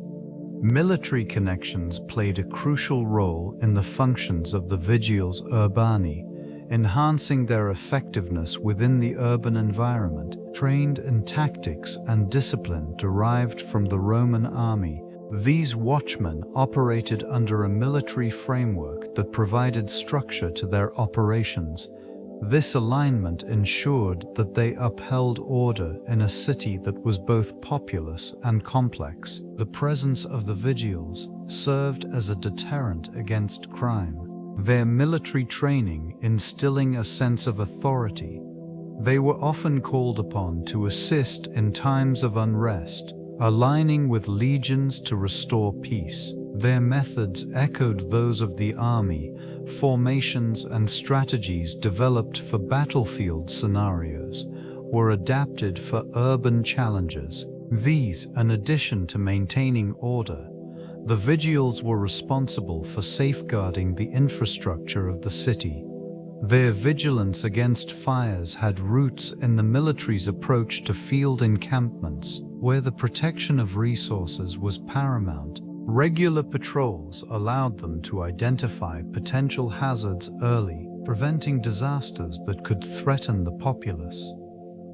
Military connections played a crucial role in the functions of the Vigiles Urbani, enhancing their effectiveness within the urban environment. Trained in tactics and discipline derived from the Roman army, these watchmen operated under a military framework that provided structure to their operations. This alignment ensured that they upheld order in a city that was both populous and complex. The presence of the Vigiles served as a deterrent against crime, their military training instilling a sense of authority. They were often called upon to assist in times of unrest, aligning with legions to restore peace. Their methods echoed those of the army, formations and strategies developed for battlefield scenarios were adapted for urban challenges. These, in addition to maintaining order, the Vigiles were responsible for safeguarding the infrastructure of the city. Their vigilance against fires had roots in the military's approach to field encampments, where the protection of resources was paramount. Regular patrols allowed them to identify potential hazards early, preventing disasters that could threaten the populace.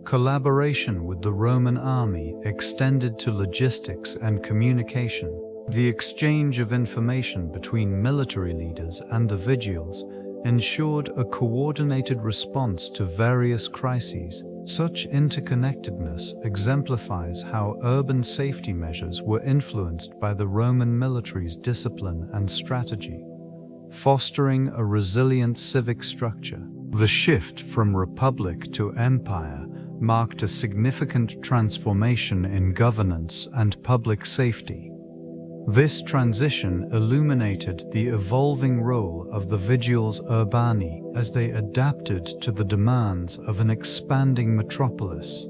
Collaboration with the Roman army extended to logistics and communication. The exchange of information between military leaders and the Vigiles ensured a coordinated response to various crises. Such interconnectedness exemplifies how urban safety measures were influenced by the Roman military's discipline and strategy, fostering a resilient civic structure. The shift from republic to empire marked a significant transformation in governance and public safety. This transition illuminated the evolving role of the Vigiles Urbani as they adapted to the demands of an expanding metropolis.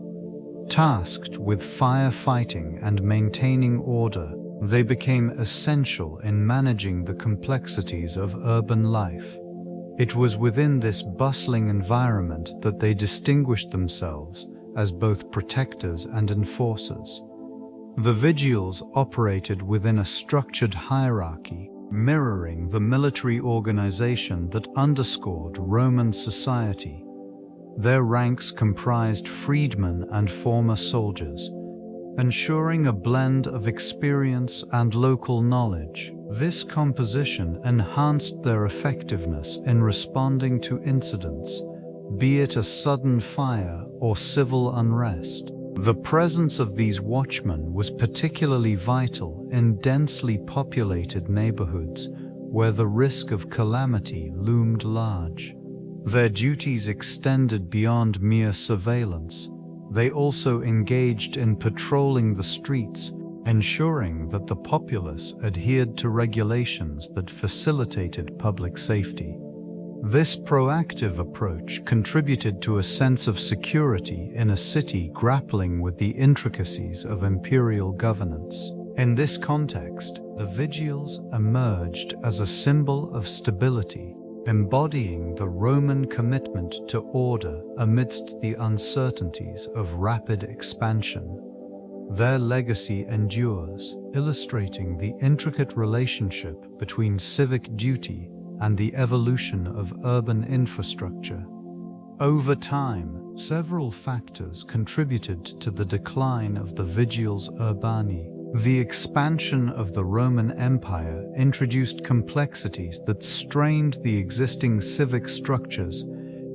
Tasked with firefighting and maintaining order, they became essential in managing the complexities of urban life. It was within this bustling environment that they distinguished themselves as both protectors and enforcers. The Vigiles operated within a structured hierarchy, mirroring the military organization that underscored Roman society. Their ranks comprised freedmen and former soldiers, ensuring a blend of experience and local knowledge. This composition enhanced their effectiveness in responding to incidents, be it a sudden fire or civil unrest. The presence of these watchmen was particularly vital in densely populated neighborhoods where the risk of calamity loomed large. Their duties extended beyond mere surveillance. They also engaged in patrolling the streets, ensuring that the populace adhered to regulations that facilitated public safety. This proactive approach contributed to a sense of security in a city grappling with the intricacies of imperial governance. In this context, the Vigiles emerged as a symbol of stability, embodying the Roman commitment to order amidst the uncertainties of rapid expansion. Their legacy endures, illustrating the intricate relationship between civic duty and the evolution of urban infrastructure. Over time, several factors contributed to the decline of the Vigiles Urbani. The expansion of the Roman Empire introduced complexities that strained the existing civic structures.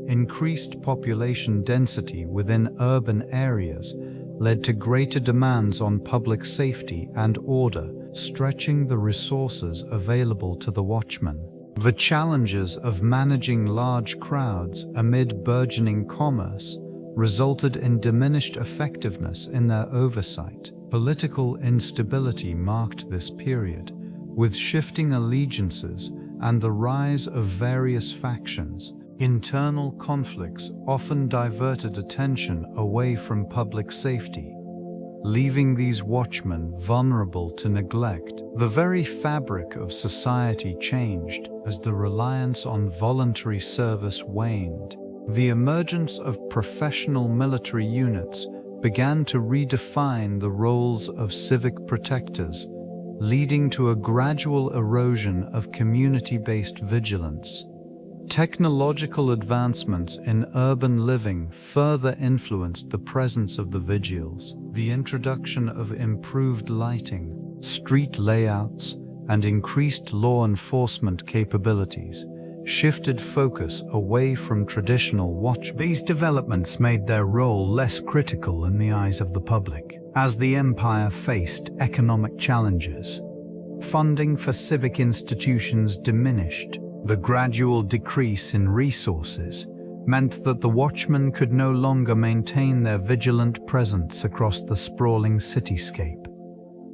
Increased population density within urban areas led to greater demands on public safety and order, stretching the resources available to the Watchmen. The challenges of managing large crowds amid burgeoning commerce resulted in diminished effectiveness in their oversight. Political instability marked this period, with shifting allegiances and the rise of various factions. Internal conflicts often diverted attention away from public safety, leaving these watchmen vulnerable to neglect. The very fabric of society changed as the reliance on voluntary service waned. The emergence of professional military units began to redefine the roles of civic protectors, leading to a gradual erosion of community-based vigilance. Technological advancements in urban living further influenced the presence of the Vigiles. The introduction of improved lighting, street layouts, and increased law enforcement capabilities shifted focus away from traditional watch. These developments made their role less critical in the eyes of the public. As the empire faced economic challenges, funding for civic institutions diminished. The gradual decrease in resources meant that the watchmen could no longer maintain their vigilant presence across the sprawling cityscape.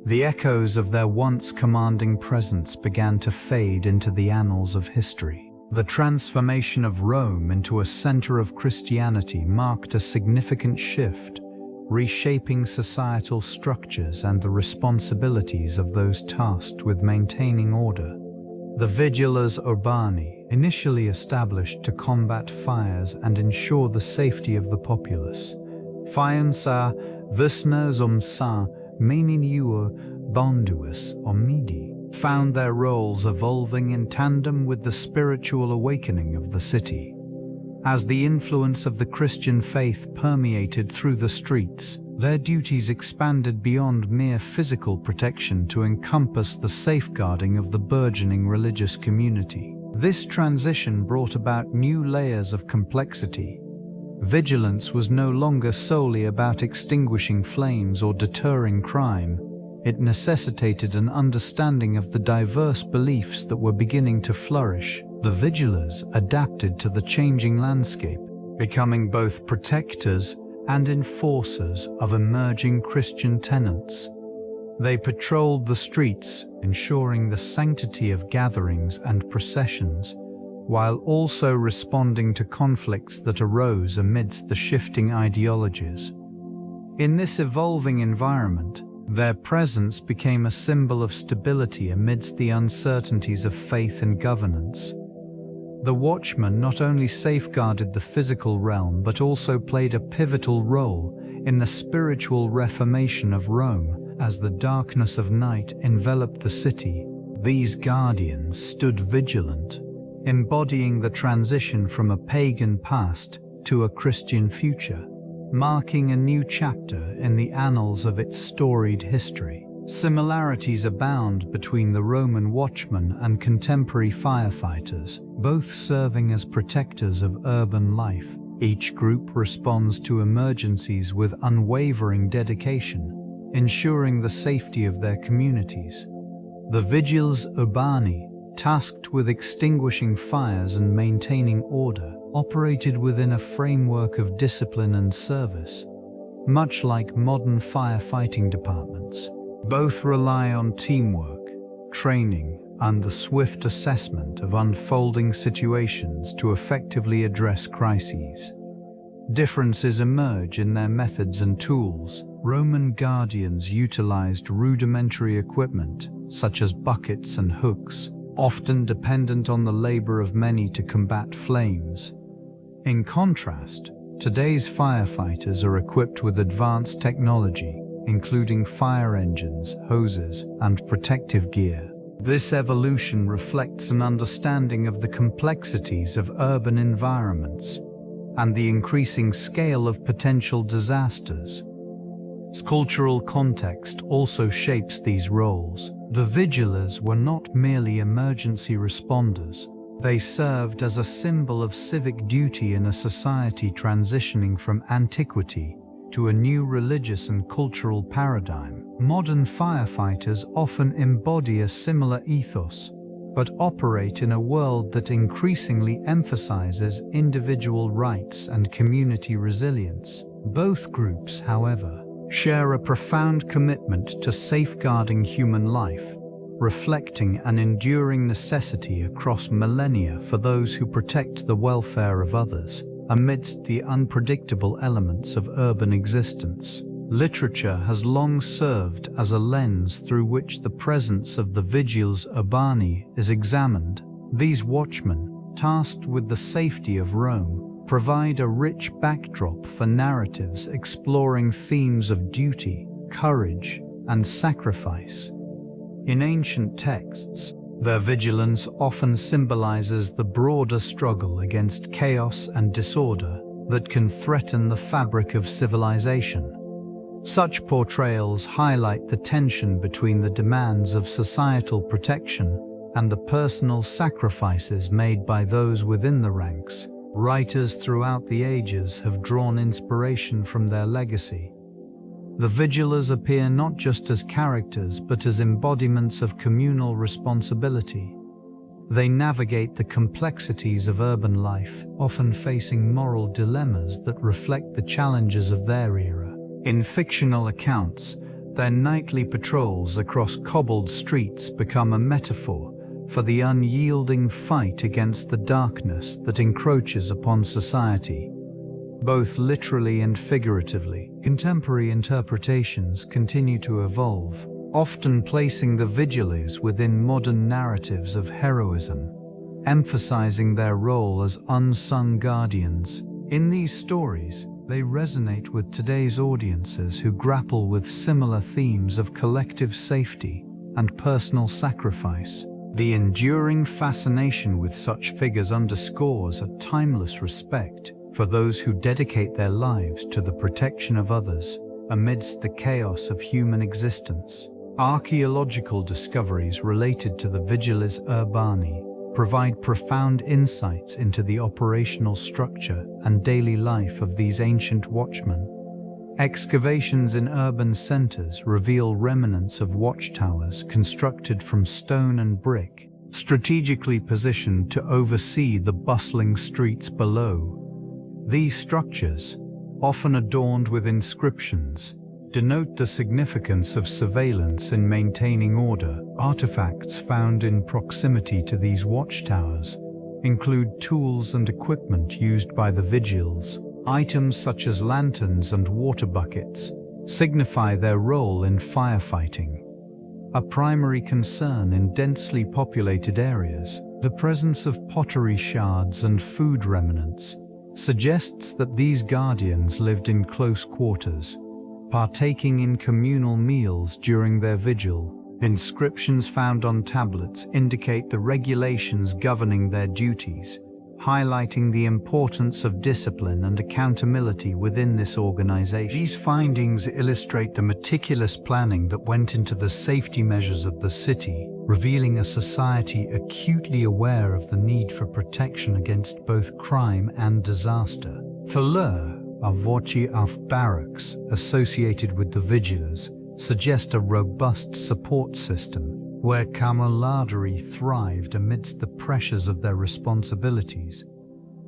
The echoes of their once commanding presence began to fade into the annals of history. The transformation of Rome into a center of Christianity marked a significant shift, reshaping societal structures and the responsibilities of those tasked with maintaining order. The Vigiles Urbani, initially established to combat fires and ensure the safety of the populace, Fiansa Visnas sa Meniniua Bonduus Omidi, found their roles evolving in tandem with the spiritual awakening of the city. As the influence of the Christian faith permeated through the streets, their duties expanded beyond mere physical protection to encompass the safeguarding of the burgeoning religious community. This transition brought about new layers of complexity. Vigilance was no longer solely about extinguishing flames or deterring crime. It necessitated an understanding of the diverse beliefs that were beginning to flourish. The Vigiles adapted to the changing landscape, becoming both protectors and enforcers of emerging Christian tenets. They patrolled the streets, ensuring the sanctity of gatherings and processions, while also responding to conflicts that arose amidst the shifting ideologies. In this evolving environment, their presence became a symbol of stability amidst the uncertainties of faith and governance. The Watchmen not only safeguarded the physical realm but also played a pivotal role in the spiritual reformation of Rome. As the darkness of night enveloped the city, these guardians stood vigilant, embodying the transition from a pagan past to a Christian future, marking a new chapter in the annals of its storied history. Similarities abound between the Roman watchmen and contemporary firefighters, both serving as protectors of urban life. Each group responds to emergencies with unwavering dedication, ensuring the safety of their communities. The Vigiles Urbani, tasked with extinguishing fires and maintaining order, operated within a framework of discipline and service, much like modern firefighting departments. Both rely on teamwork, training, and the swift assessment of unfolding situations to effectively address crises. Differences emerge in their methods and tools. Roman guardians utilized rudimentary equipment, such as buckets and hooks, often dependent on the labor of many to combat flames. In contrast, today's firefighters are equipped with advanced technology, including fire engines, hoses, and protective gear. This evolution reflects an understanding of the complexities of urban environments and the increasing scale of potential disasters. Cultural context also shapes these roles. The Vigiles were not merely emergency responders. They served as a symbol of civic duty in a society transitioning from antiquity to a new religious and cultural paradigm. Modern firefighters often embody a similar ethos, but operate in a world that increasingly emphasizes individual rights and community resilience. Both groups, however, share a profound commitment to safeguarding human life, reflecting an enduring necessity across millennia for those who protect the welfare of others amidst the unpredictable elements of urban existence. Literature has long served as a lens through which the presence of the Vigiles Urbani is examined. These watchmen, tasked with the safety of Rome, provide a rich backdrop for narratives exploring themes of duty, courage, and sacrifice. In ancient texts, their vigilance often symbolizes the broader struggle against chaos and disorder that can threaten the fabric of civilization. Such portrayals highlight the tension between the demands of societal protection and the personal sacrifices made by those within the ranks. Writers throughout the ages have drawn inspiration from their legacy. The Vigiles appear not just as characters but as embodiments of communal responsibility. They navigate the complexities of urban life, often facing moral dilemmas that reflect the challenges of their era. In fictional accounts, their nightly patrols across cobbled streets become a metaphor for the unyielding fight against the darkness that encroaches upon society. Both literally and figuratively, contemporary interpretations continue to evolve, often placing the Vigiles within modern narratives of heroism, emphasizing their role as unsung guardians. In these stories, they resonate with today's audiences who grapple with similar themes of collective safety and personal sacrifice. The enduring fascination with such figures underscores a timeless respect for those who dedicate their lives to the protection of others amidst the chaos of human existence. Archaeological discoveries related to the Vigiles Urbani provide profound insights into the operational structure and daily life of these ancient watchmen. Excavations in urban centers reveal remnants of watchtowers constructed from stone and brick, strategically positioned to oversee the bustling streets below. These structures, often adorned with inscriptions, denote the significance of surveillance in maintaining order. Artifacts found in proximity to these watchtowers include tools and equipment used by the Vigiles. Items such as lanterns and water buckets signify their role in firefighting. A primary concern in densely populated areas, the presence of pottery shards and food remnants suggests that these guardians lived in close quarters, partaking in communal meals during their vigil. Inscriptions found on tablets indicate the regulations governing their duties, highlighting the importance of discipline and accountability within this organization. These findings illustrate the meticulous planning that went into the safety measures of the city, revealing a society acutely aware of the need for protection against both crime and disaster. There are voci of barracks associated with the Vigiles suggest a robust support system where camaraderie thrived amidst the pressures of their responsibilities.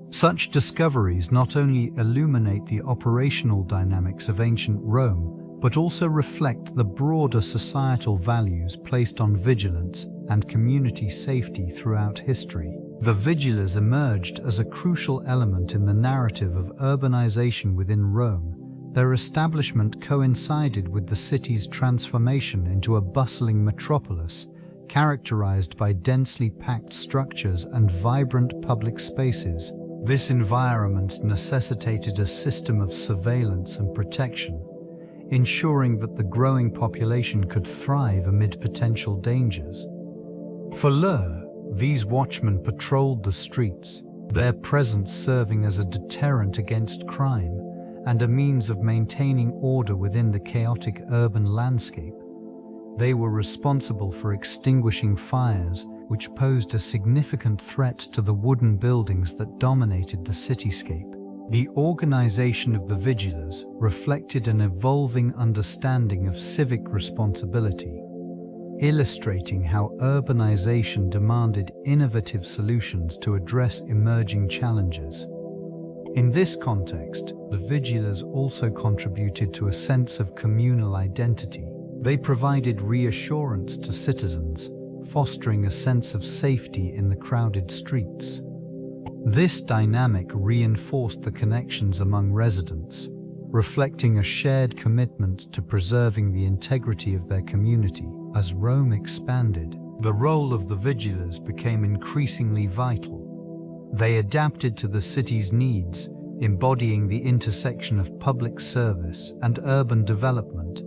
Such discoveries not only illuminate the operational dynamics of ancient Rome, but also reflect the broader societal values placed on vigilance and community safety throughout history. The Vigiles emerged as a crucial element in the narrative of urbanization within Rome. Their establishment coincided with the city's transformation into a bustling metropolis, characterized by densely packed structures and vibrant public spaces. This environment necessitated a system of surveillance and protection, ensuring that the growing population could thrive amid potential dangers. For Lur, these watchmen patrolled the streets, their presence serving as a deterrent against crime and a means of maintaining order within the chaotic urban landscape. They were responsible for extinguishing fires, which posed a significant threat to the wooden buildings that dominated the cityscape. The organization of the Vigiles reflected an evolving understanding of civic responsibility, illustrating how urbanization demanded innovative solutions to address emerging challenges. In this context, the Vigiles also contributed to a sense of communal identity. They provided reassurance to citizens, fostering a sense of safety in the crowded streets. This dynamic reinforced the connections among residents, reflecting a shared commitment to preserving the integrity of their community. As Rome expanded, the role of the Vigiles became increasingly vital. They adapted to the city's needs, embodying the intersection of public service and urban development.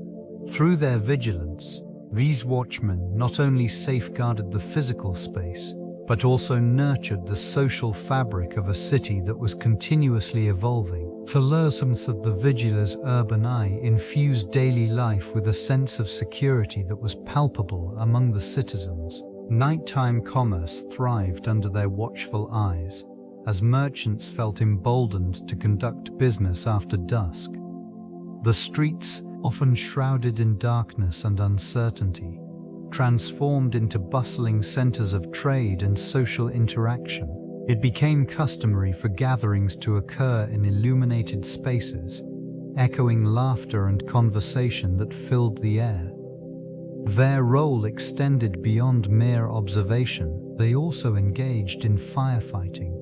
Through their vigilance, these watchmen not only safeguarded the physical space, but also nurtured the social fabric of a city that was continuously evolving. The lessons of the Vigiles Urbani infused daily life with a sense of security that was palpable among the citizens. Nighttime commerce thrived under their watchful eyes, as merchants felt emboldened to conduct business after dusk. The streets, often shrouded in darkness and uncertainty, transformed into bustling centers of trade and social interaction. It became customary for gatherings to occur in illuminated spaces, echoing laughter and conversation that filled the air. Their role extended beyond mere observation. They also engaged in firefighting,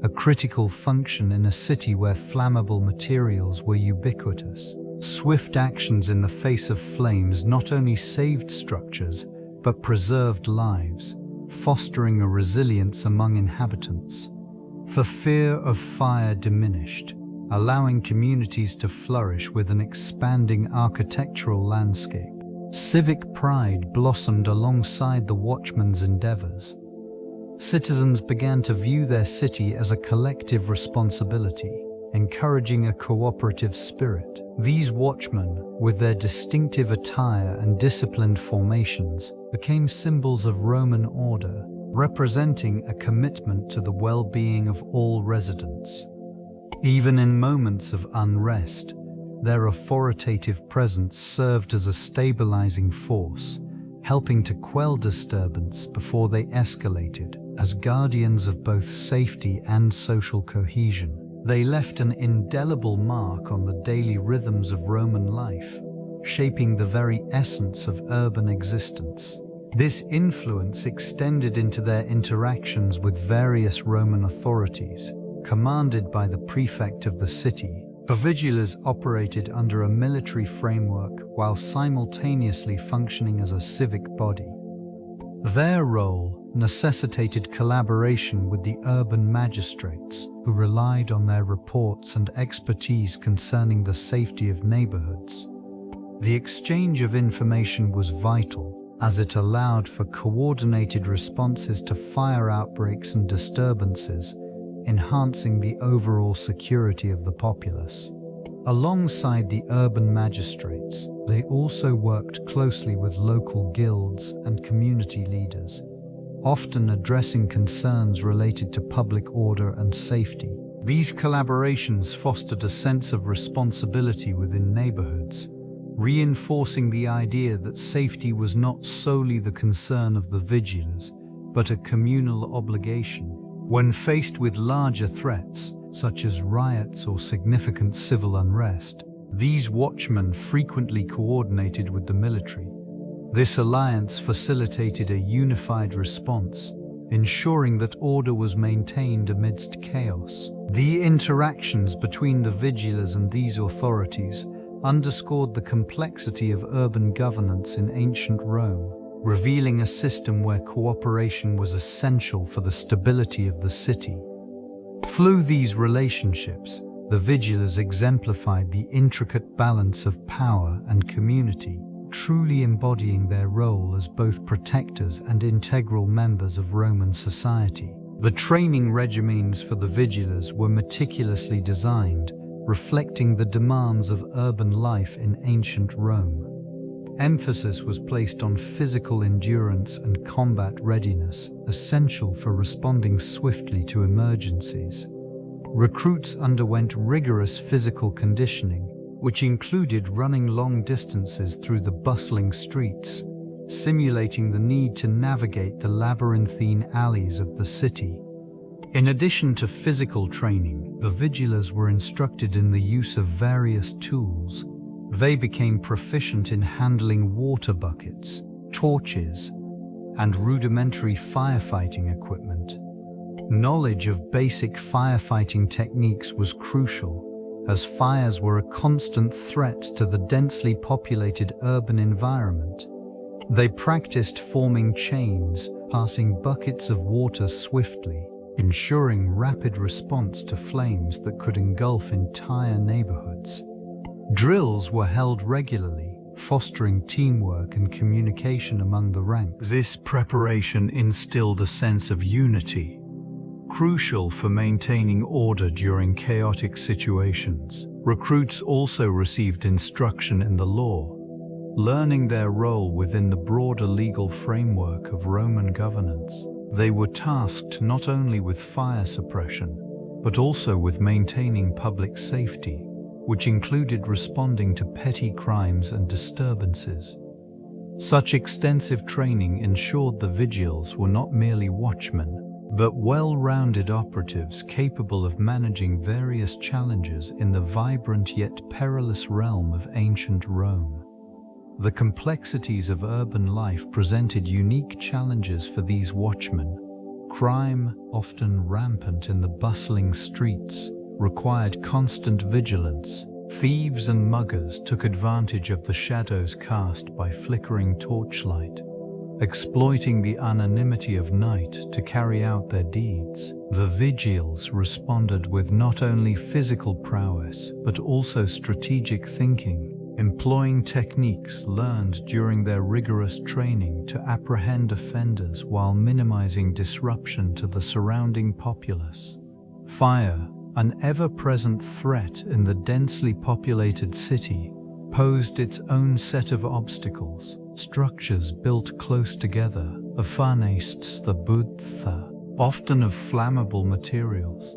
a critical function in a city where flammable materials were ubiquitous. Swift actions in the face of flames not only saved structures, but preserved lives, fostering a resilience among inhabitants. The fear of fire diminished, allowing communities to flourish with an expanding architectural landscape. Civic pride blossomed alongside the watchmen's endeavors. Citizens began to view their city as a collective responsibility, encouraging a cooperative spirit. These watchmen, with their distinctive attire and disciplined formations, became symbols of Roman order, representing a commitment to the well-being of all residents. Even in moments of unrest, their authoritative presence served as a stabilizing force, helping to quell disturbance before they escalated. As guardians of both safety and social cohesion, they left an indelible mark on the daily rhythms of Roman life, shaping the very essence of urban existence. This influence extended into their interactions with various Roman authorities, commanded by the prefect of the city. The Vigiles operated under a military framework while simultaneously functioning as a civic body. Their role necessitated collaboration with the urban magistrates, who relied on their reports and expertise concerning the safety of neighborhoods. The exchange of information was vital, as it allowed for coordinated responses to fire outbreaks and disturbances, enhancing the overall security of the populace. Alongside the urban magistrates, they also worked closely with local guilds and community leaders, often addressing concerns related to public order and safety. These collaborations fostered a sense of responsibility within neighborhoods, reinforcing the idea that safety was not solely the concern of the Vigiles, but a communal obligation. When faced with larger threats, such as riots or significant civil unrest, these watchmen frequently coordinated with the military. This alliance facilitated a unified response, ensuring that order was maintained amidst chaos. The interactions between the Vigiles and these authorities underscored the complexity of urban governance in ancient Rome. revealing a system where cooperation was essential for the stability of the city. Through these relationships, the Vigiles exemplified the intricate balance of power and community, truly embodying their role as both protectors and integral members of Roman society. The training regimens for the Vigiles were meticulously designed, reflecting the demands of urban life in ancient Rome. Emphasis was placed on physical endurance and combat readiness, essential for responding swiftly to emergencies. Recruits underwent rigorous physical conditioning, which included running long distances through the bustling streets, simulating the need to navigate the labyrinthine alleys of the city. In addition to physical training, the Vigiles were instructed in the use of various tools. They became proficient in handling water buckets, torches, and rudimentary firefighting equipment. Knowledge of basic firefighting techniques was crucial, as fires were a constant threat to the densely populated urban environment. They practiced forming chains, passing buckets of water swiftly, ensuring rapid response to flames that could engulf entire neighborhoods. Drills were held regularly, fostering teamwork and communication among the ranks. This preparation instilled a sense of unity, crucial for maintaining order during chaotic situations. Recruits also received instruction in the law, learning their role within the broader legal framework of Roman governance. They were tasked not only with fire suppression, but also with maintaining public safety, which included responding to petty crimes and disturbances. Such extensive training ensured the Vigiles were not merely watchmen, but well-rounded operatives capable of managing various challenges in the vibrant yet perilous realm of ancient Rome. The complexities of urban life presented unique challenges for these watchmen. Crime, often rampant in the bustling streets, required constant vigilance. Thieves and muggers took advantage of the shadows cast by flickering torchlight, exploiting the anonymity of night to carry out their deeds. The Vigiles responded with not only physical prowess, but also strategic thinking, employing techniques learned during their rigorous training to apprehend offenders while minimizing disruption to the surrounding populace. Fire, an ever-present threat in the densely populated city, posed its own set of obstacles. Structures built close together, afanasts the budtha, often of flammable materials,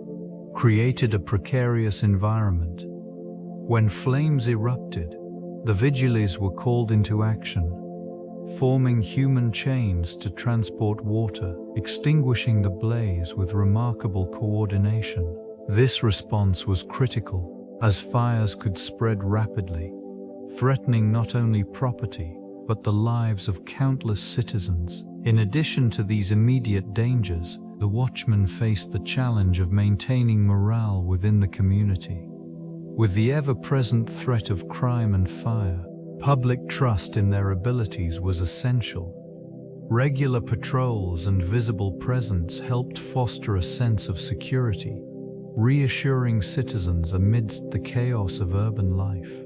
created a precarious environment. When flames erupted, the Vigiles were called into action, forming human chains to transport water, extinguishing the blaze with remarkable coordination. This response was critical, as fires could spread rapidly, threatening not only property, but the lives of countless citizens. In addition to these immediate dangers, the watchmen faced the challenge of maintaining morale within the community. With the ever-present threat of crime and fire, public trust in their abilities was essential. Regular patrols and visible presence helped foster a sense of security, reassuring citizens amidst the chaos of urban life.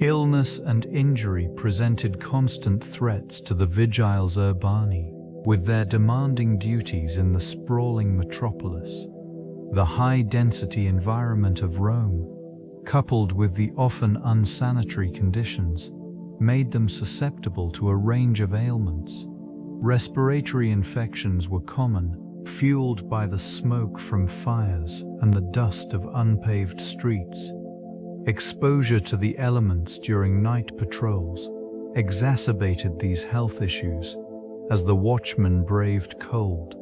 Illness and injury presented constant threats to the Vigiles Urbani, with their demanding duties in the sprawling metropolis. The high-density environment of Rome, coupled with the often unsanitary conditions, made them susceptible to a range of ailments. Respiratory infections were common, fueled by the smoke from fires and the dust of unpaved streets. Exposure to the elements during night patrols exacerbated these health issues, as the watchmen braved cold,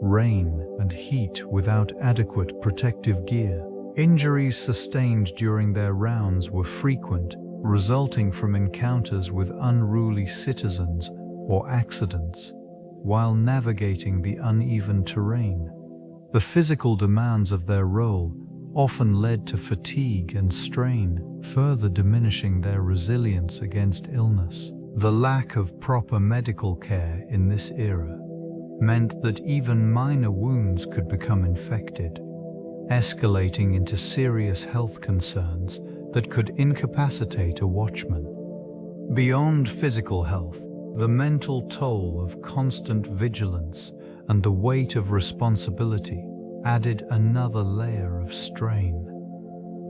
rain, and heat without adequate protective gear. Injuries sustained during their rounds were frequent, resulting from encounters with unruly citizens or accidents. While navigating the uneven terrain, the physical demands of their role often led to fatigue and strain, further diminishing their resilience against illness. The lack of proper medical care in this era meant that even minor wounds could become infected, escalating into serious health concerns that could incapacitate a watchman. Beyond physical health, the mental toll of constant vigilance and the weight of responsibility added another layer of strain.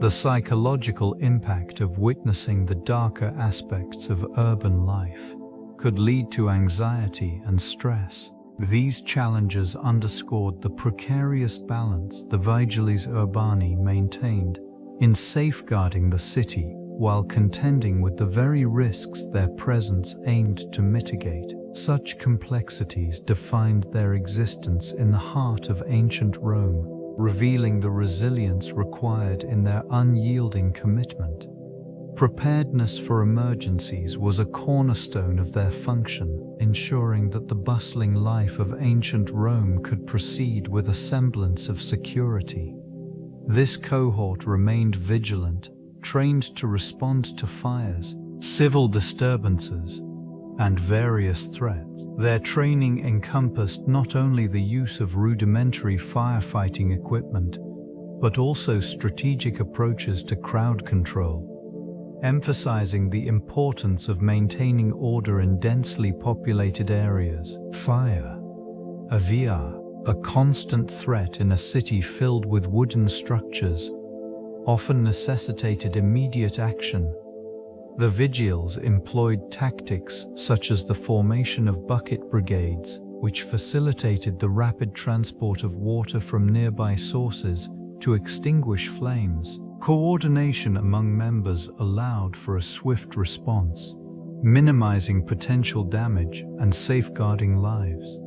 The psychological impact of witnessing the darker aspects of urban life could lead to anxiety and stress. These challenges underscored the precarious balance the Vigiles Urbani maintained in safeguarding the city while contending with the very risks their presence aimed to mitigate. Such complexities defined their existence in the heart of ancient Rome, revealing the resilience required in their unyielding commitment. Preparedness for emergencies was a cornerstone of their function, ensuring that the bustling life of ancient Rome could proceed with a semblance of security. This cohort remained vigilant, trained to respond to fires, civil disturbances, and various threats. Their training encompassed not only the use of rudimentary firefighting equipment, but also strategic approaches to crowd control, emphasizing the importance of maintaining order in densely populated areas. Fire, a constant threat in a city filled with wooden structures, often necessitated immediate action. The Vigiles employed tactics such as the formation of bucket brigades, which facilitated the rapid transport of water from nearby sources to extinguish flames. Coordination among members allowed for a swift response, minimizing potential damage and safeguarding lives.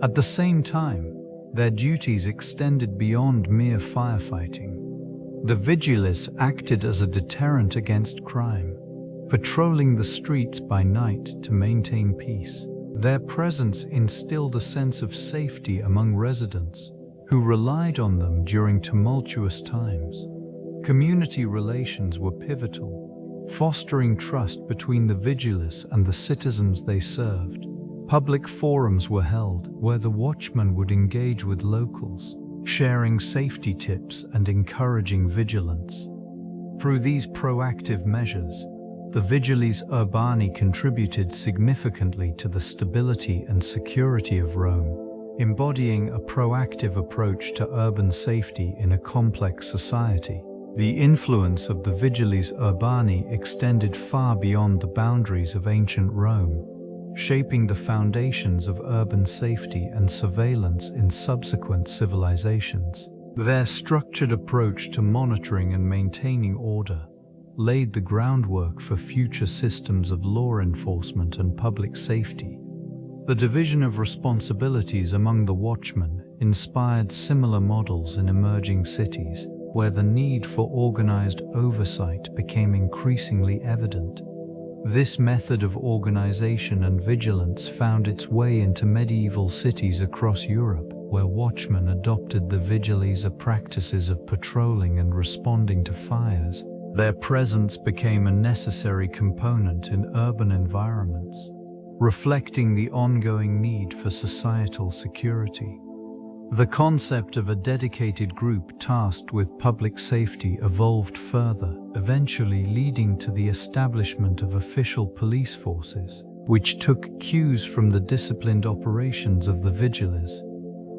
At the same time, their duties extended beyond mere firefighting. The Vigiles acted as a deterrent against crime, patrolling the streets by night to maintain peace. Their presence instilled a sense of safety among residents who relied on them during tumultuous times. Community relations were pivotal, fostering trust between the Vigiles and the citizens they served. Public forums were held where the watchmen would engage with locals, sharing safety tips and encouraging vigilance. Through these proactive measures, the Vigiles Urbani contributed significantly to the stability and security of Rome, embodying a proactive approach to urban safety in a complex society. The influence of the Vigiles Urbani extended far beyond the boundaries of ancient Rome, shaping the foundations of urban safety and surveillance in subsequent civilizations. Their structured approach to monitoring and maintaining order laid the groundwork for future systems of law enforcement and public safety. The division of responsibilities among the watchmen inspired similar models in emerging cities, where the need for organized oversight became increasingly evident. This method of organization and vigilance found its way into medieval cities across Europe, where watchmen adopted the Vigiles practices of patrolling and responding to fires. Their presence became a necessary component in urban environments, reflecting the ongoing need for societal security. The concept of a dedicated group tasked with public safety evolved further, eventually leading to the establishment of official police forces, which took cues from the disciplined operations of the Vigiles.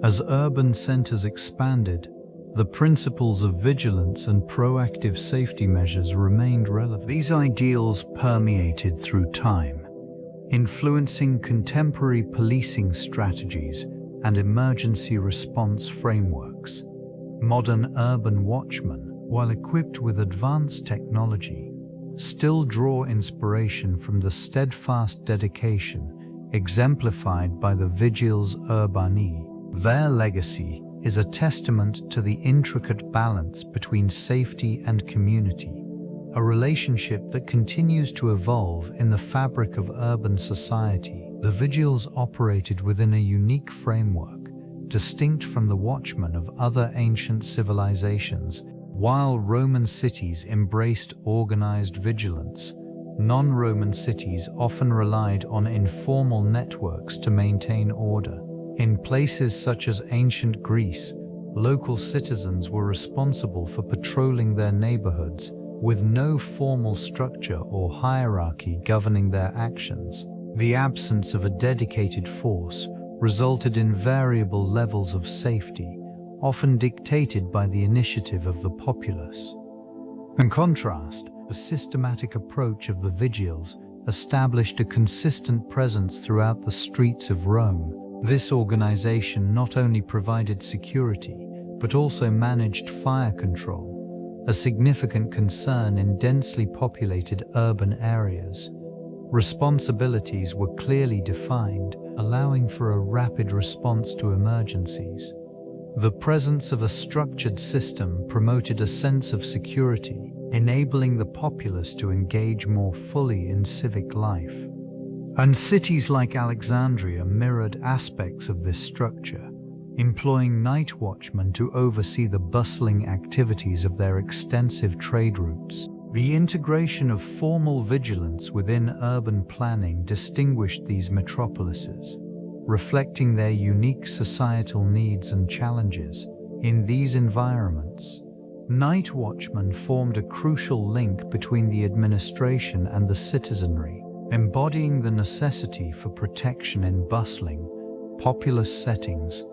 As urban centers expanded, the principles of vigilance and proactive safety measures remained relevant. These ideals permeated through time, influencing contemporary policing strategies and emergency response frameworks. Modern urban watchmen, while equipped with advanced technology, still draw inspiration from the steadfast dedication exemplified by the Vigiles Urbani. Their legacy is a testament to the intricate balance between safety and community, a relationship that continues to evolve in the fabric of urban society. The Vigiles operated within a unique framework, distinct from the watchmen of other ancient civilizations. While Roman cities embraced organized vigilance, Non-Roman cities often relied on informal networks to maintain order. In places such as ancient Greece, local citizens were responsible for patrolling their neighborhoods, with no formal structure or hierarchy governing their actions. The absence of a dedicated force resulted in variable levels of safety, often dictated by the initiative of the populace. In contrast, the systematic approach of the Vigiles established a consistent presence throughout the streets of Rome. This organization not only provided security, but also managed fire control, a significant concern in densely populated urban areas. Responsibilities were clearly defined, allowing for a rapid response to emergencies. The presence of a structured system promoted a sense of security, enabling the populace to engage more fully in civic life. And cities like Alexandria mirrored aspects of this structure, employing night watchmen to oversee the bustling activities of their extensive trade routes. The integration of formal vigilance within urban planning distinguished these metropolises, reflecting their unique societal needs and challenges. In these environments, night watchmen formed a crucial link between the administration and the citizenry, embodying the necessity for protection in bustling, populous settings.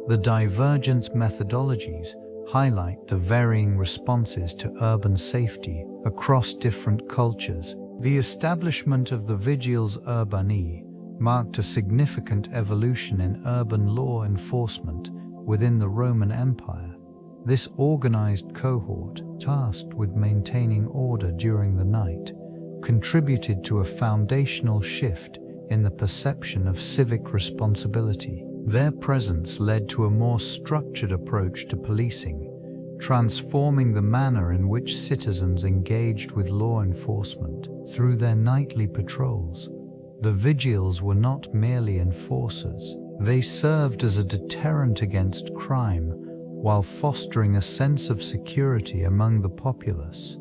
The divergent methodologies highlight the varying responses to urban safety across different cultures. The establishment of the Vigiles Urbani marked a significant evolution in urban law enforcement within the Roman Empire. This organized cohort, tasked with maintaining order during the night, contributed to a foundational shift in the perception of civic responsibility. Their presence led to a more structured approach to policing, transforming the manner in which citizens engaged with law enforcement. Through their nightly patrols, the Vigiles were not merely enforcers. They served as a deterrent against crime, while fostering a sense of security among the populace.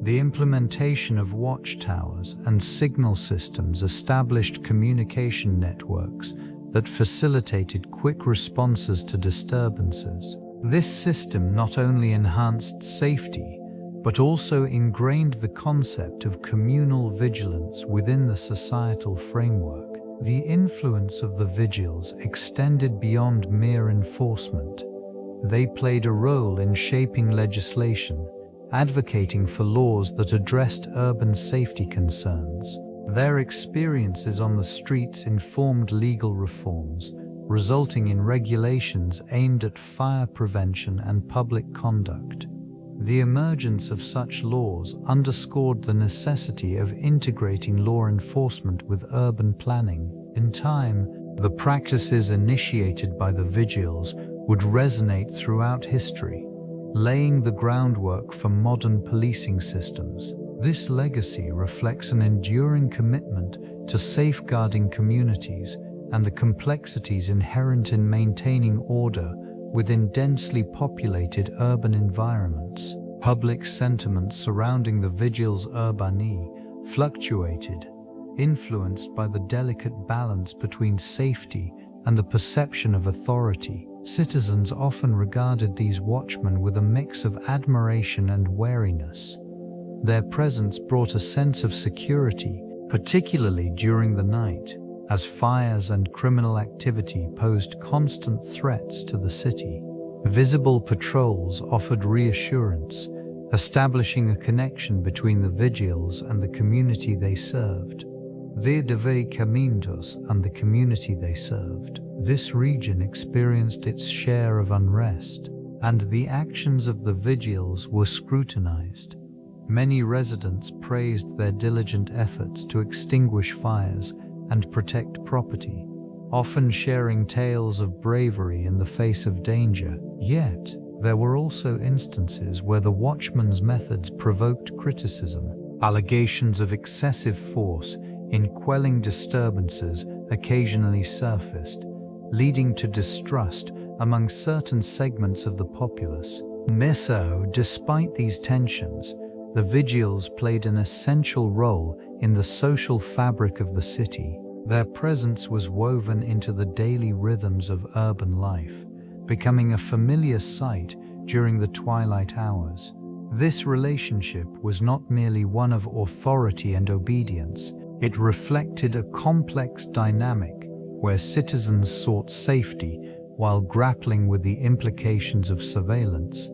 The implementation of watchtowers and signal systems established communication networks that facilitated quick responses to disturbances. This system not only enhanced safety, but also ingrained the concept of communal vigilance within the societal framework. The influence of the Vigiles extended beyond mere enforcement. They played a role in shaping legislation, advocating for laws that addressed urban safety concerns. Their experiences on the streets informed legal reforms, resulting in regulations aimed at fire prevention and public conduct. The emergence of such laws underscored the necessity of integrating law enforcement with urban planning. In time, the practices initiated by the Vigiles would resonate throughout history, laying the groundwork for modern policing systems. This legacy reflects an enduring commitment to safeguarding communities and the complexities inherent in maintaining order within densely populated urban environments. Public sentiment surrounding the Vigiles Urbani fluctuated, influenced by the delicate balance between safety and the perception of authority. Citizens often regarded these watchmen with a mix of admiration and wariness. Their presence brought a sense of security, particularly during the night, as fires and criminal activity posed constant threats to the city. Visible patrols offered reassurance, establishing a connection between the Vigiles and the community they served. Via de Camintos and the community they served. This region experienced its share of unrest, and the actions of the Vigiles were scrutinized. Many residents praised their diligent efforts to extinguish fires and protect property, often sharing tales of bravery in the face of danger. Yet, there were also instances where the watchmen's methods provoked criticism. Allegations of excessive force in quelling disturbances occasionally surfaced, leading to distrust among certain segments of the populace. Despite these tensions, the Vigiles played an essential role in the social fabric of the city. Their presence was woven into the daily rhythms of urban life, becoming a familiar sight during the twilight hours. This relationship was not merely one of authority and obedience. It reflected a complex dynamic where citizens sought safety while grappling with the implications of surveillance.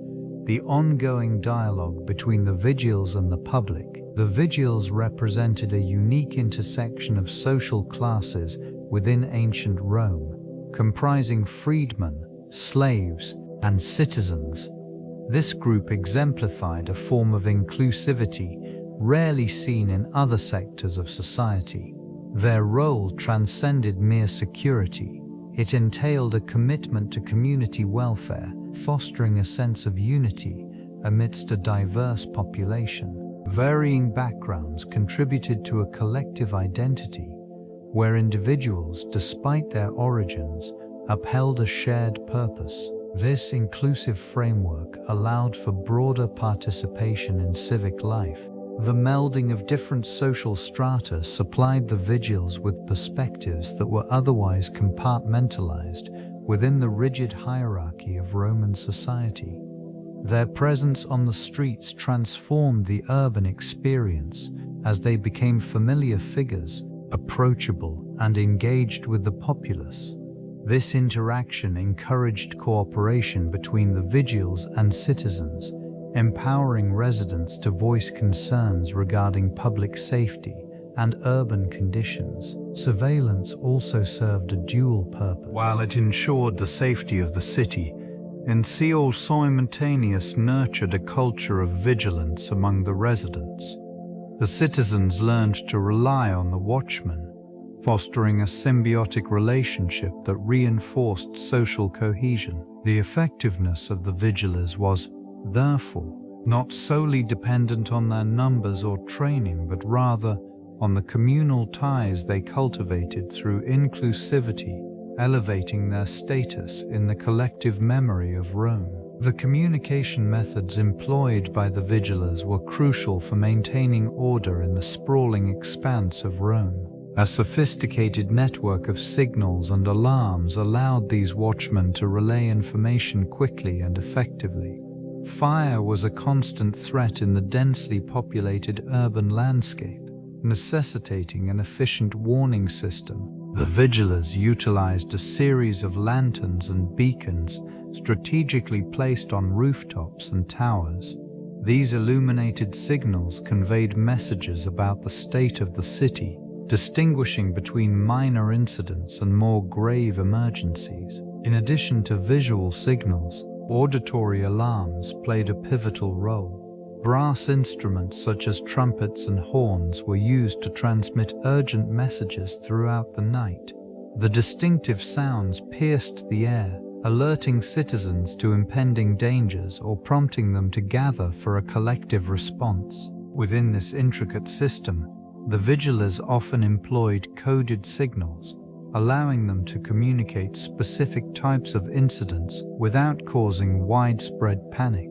The ongoing dialogue between the Vigiles and the public. The Vigiles represented a unique intersection of social classes within ancient Rome, comprising freedmen, slaves, and citizens. This group exemplified a form of inclusivity rarely seen in other sectors of society. Their role transcended mere security. It entailed a commitment to community welfare, fostering a sense of unity amidst a diverse population. Varying backgrounds contributed to a collective identity, where individuals, despite their origins, upheld a shared purpose. This inclusive framework allowed for broader participation in civic life. The melding of different social strata supplied the Vigiles with perspectives that were otherwise compartmentalized within the rigid hierarchy of Roman society. Their presence on the streets transformed the urban experience as they became familiar figures, approachable and engaged with the populace. This interaction encouraged cooperation between the Vigiles and citizens, empowering residents to voice concerns regarding public safety and urban conditions. Surveillance also served a dual purpose. While it ensured the safety of the city, it simultaneously nurtured a culture of vigilance among the residents. The citizens learned to rely on the Watchmen, fostering a symbiotic relationship that reinforced social cohesion. The effectiveness of the Vigiles was, therefore, not solely dependent on their numbers or training, but rather on the communal ties they cultivated through inclusivity, elevating their status in the collective memory of Rome. The communication methods employed by the Vigiles were crucial for maintaining order in the sprawling expanse of Rome. A sophisticated network of signals and alarms allowed these watchmen to relay information quickly and effectively. Fire was a constant threat in the densely populated urban landscape, necessitating an efficient warning system. The Vigiles utilized a series of lanterns and beacons strategically placed on rooftops and towers. These illuminated signals conveyed messages about the state of the city, distinguishing between minor incidents and more grave emergencies. In addition to visual signals, auditory alarms played a pivotal role. Brass instruments such as trumpets and horns were used to transmit urgent messages throughout the night. The distinctive sounds pierced the air, alerting citizens to impending dangers or prompting them to gather for a collective response. Within this intricate system, the Vigiles often employed coded signals, allowing them to communicate specific types of incidents without causing widespread panic.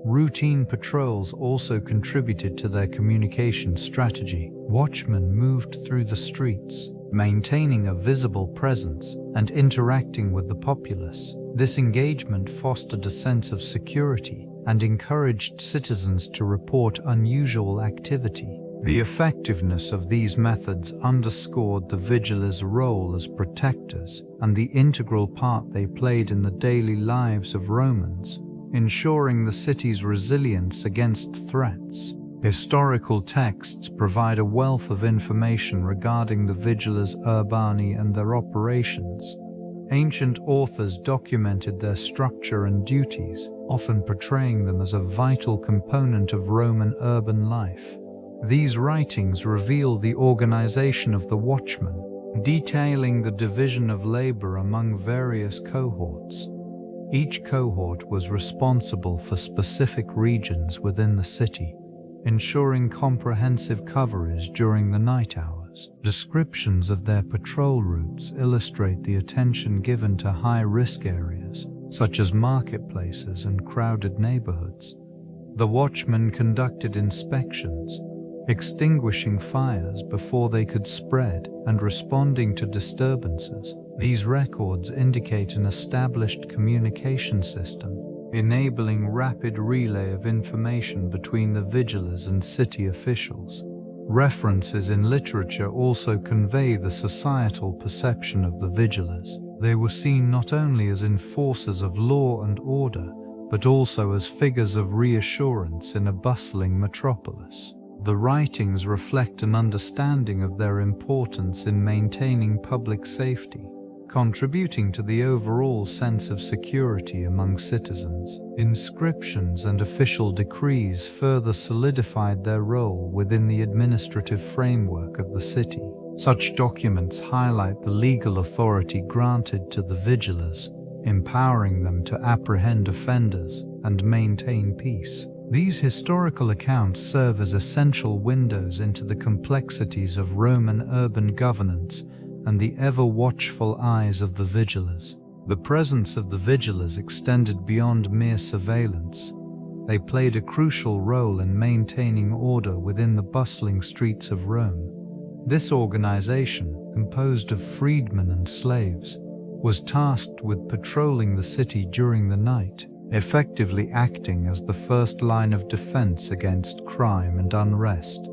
Routine patrols also contributed to their communication strategy. Watchmen moved through the streets, maintaining a visible presence and interacting with the populace. This engagement fostered a sense of security and encouraged citizens to report unusual activity. The effectiveness of these methods underscored the Vigiles' role as protectors and the integral part they played in the daily lives of Romans, ensuring the city's resilience against threats. Historical texts provide a wealth of information regarding the Vigiles Urbani and their operations. Ancient authors documented their structure and duties, often portraying them as a vital component of Roman urban life. These writings reveal the organization of the Watchmen, detailing the division of labor among various cohorts. Each cohort was responsible for specific regions within the city, ensuring comprehensive coverage during the night hours. Descriptions of their patrol routes illustrate the attention given to high-risk areas, such as marketplaces and crowded neighborhoods. The watchmen conducted inspections, extinguishing fires before they could spread, and responding to disturbances. These records indicate an established communication system, enabling rapid relay of information between the Vigiles and city officials. References in literature also convey the societal perception of the Vigiles. They were seen not only as enforcers of law and order, but also as figures of reassurance in a bustling metropolis. The writings reflect an understanding of their importance in maintaining public safety, contributing to the overall sense of security among citizens. Inscriptions and official decrees further solidified their role within the administrative framework of the city. Such documents highlight the legal authority granted to the Vigiles, empowering them to apprehend offenders and maintain peace. These historical accounts serve as essential windows into the complexities of Roman urban governance and the ever-watchful eyes of the Vigiles. The presence of the Vigiles extended beyond mere surveillance. They played a crucial role in maintaining order within the bustling streets of Rome. This organization, composed of freedmen and slaves, was tasked with patrolling the city during the night, effectively acting as the first line of defense against crime and unrest.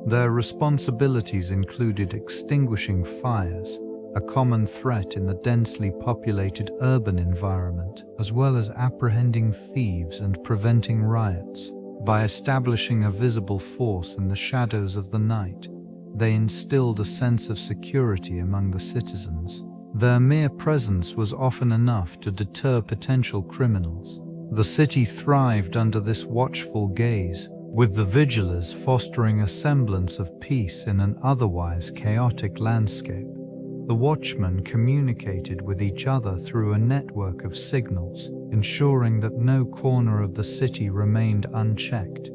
Their responsibilities included extinguishing fires, a common threat in the densely populated urban environment, as well as apprehending thieves and preventing riots. By establishing a visible force in the shadows of the night, they instilled a sense of security among the citizens. Their mere presence was often enough to deter potential criminals. The city thrived under this watchful gaze, with the Vigiles fostering a semblance of peace in an otherwise chaotic landscape. The Watchmen communicated with each other through a network of signals, ensuring that no corner of the city remained unchecked.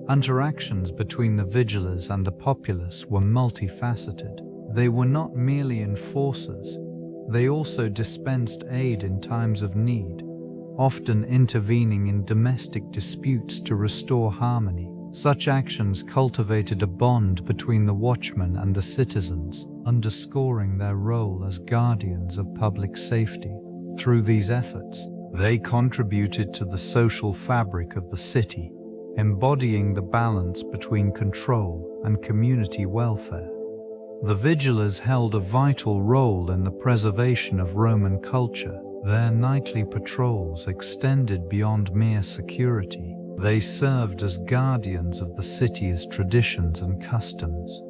Interactions between the Vigiles and the populace were multifaceted. They were not merely enforcers, they also dispensed aid in times of need, often intervening in domestic disputes to restore harmony. Such actions cultivated a bond between the Watchmen and the citizens, underscoring their role as guardians of public safety. Through these efforts, they contributed to the social fabric of the city, embodying the balance between control and community welfare. The Vigiles held a vital role in the preservation of Roman culture. Their nightly patrols extended beyond mere security. They served as guardians of the city's traditions and customs.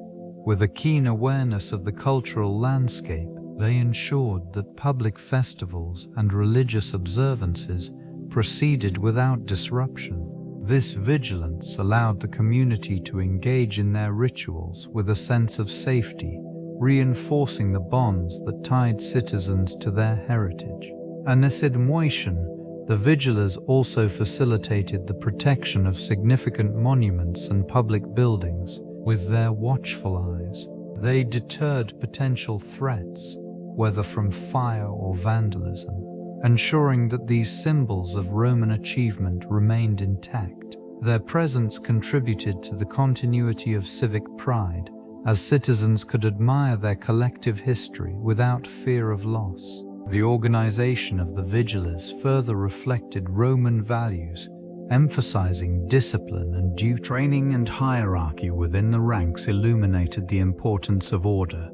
With a keen awareness of the cultural landscape, they ensured that public festivals and religious observances proceeded without disruption. This vigilance allowed the community to engage in their rituals with a sense of safety, reinforcing the bonds that tied citizens to their heritage. In the Vigiles also facilitated the protection of significant monuments and public buildings. With their watchful eyes, they deterred potential threats, whether from fire or vandalism, ensuring that these symbols of Roman achievement remained intact. Their presence contributed to the continuity of civic pride, as citizens could admire their collective history without fear of loss. The organization of the Vigiles further reflected Roman values, emphasizing discipline and due training and hierarchy within the ranks illuminated the importance of order,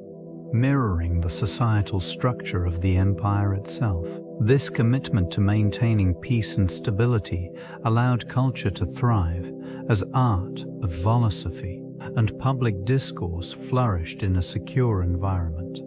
mirroring the societal structure of the empire itself. This commitment to maintaining peace and stability allowed culture to thrive, as art, philosophy, and public discourse flourished in a secure environment.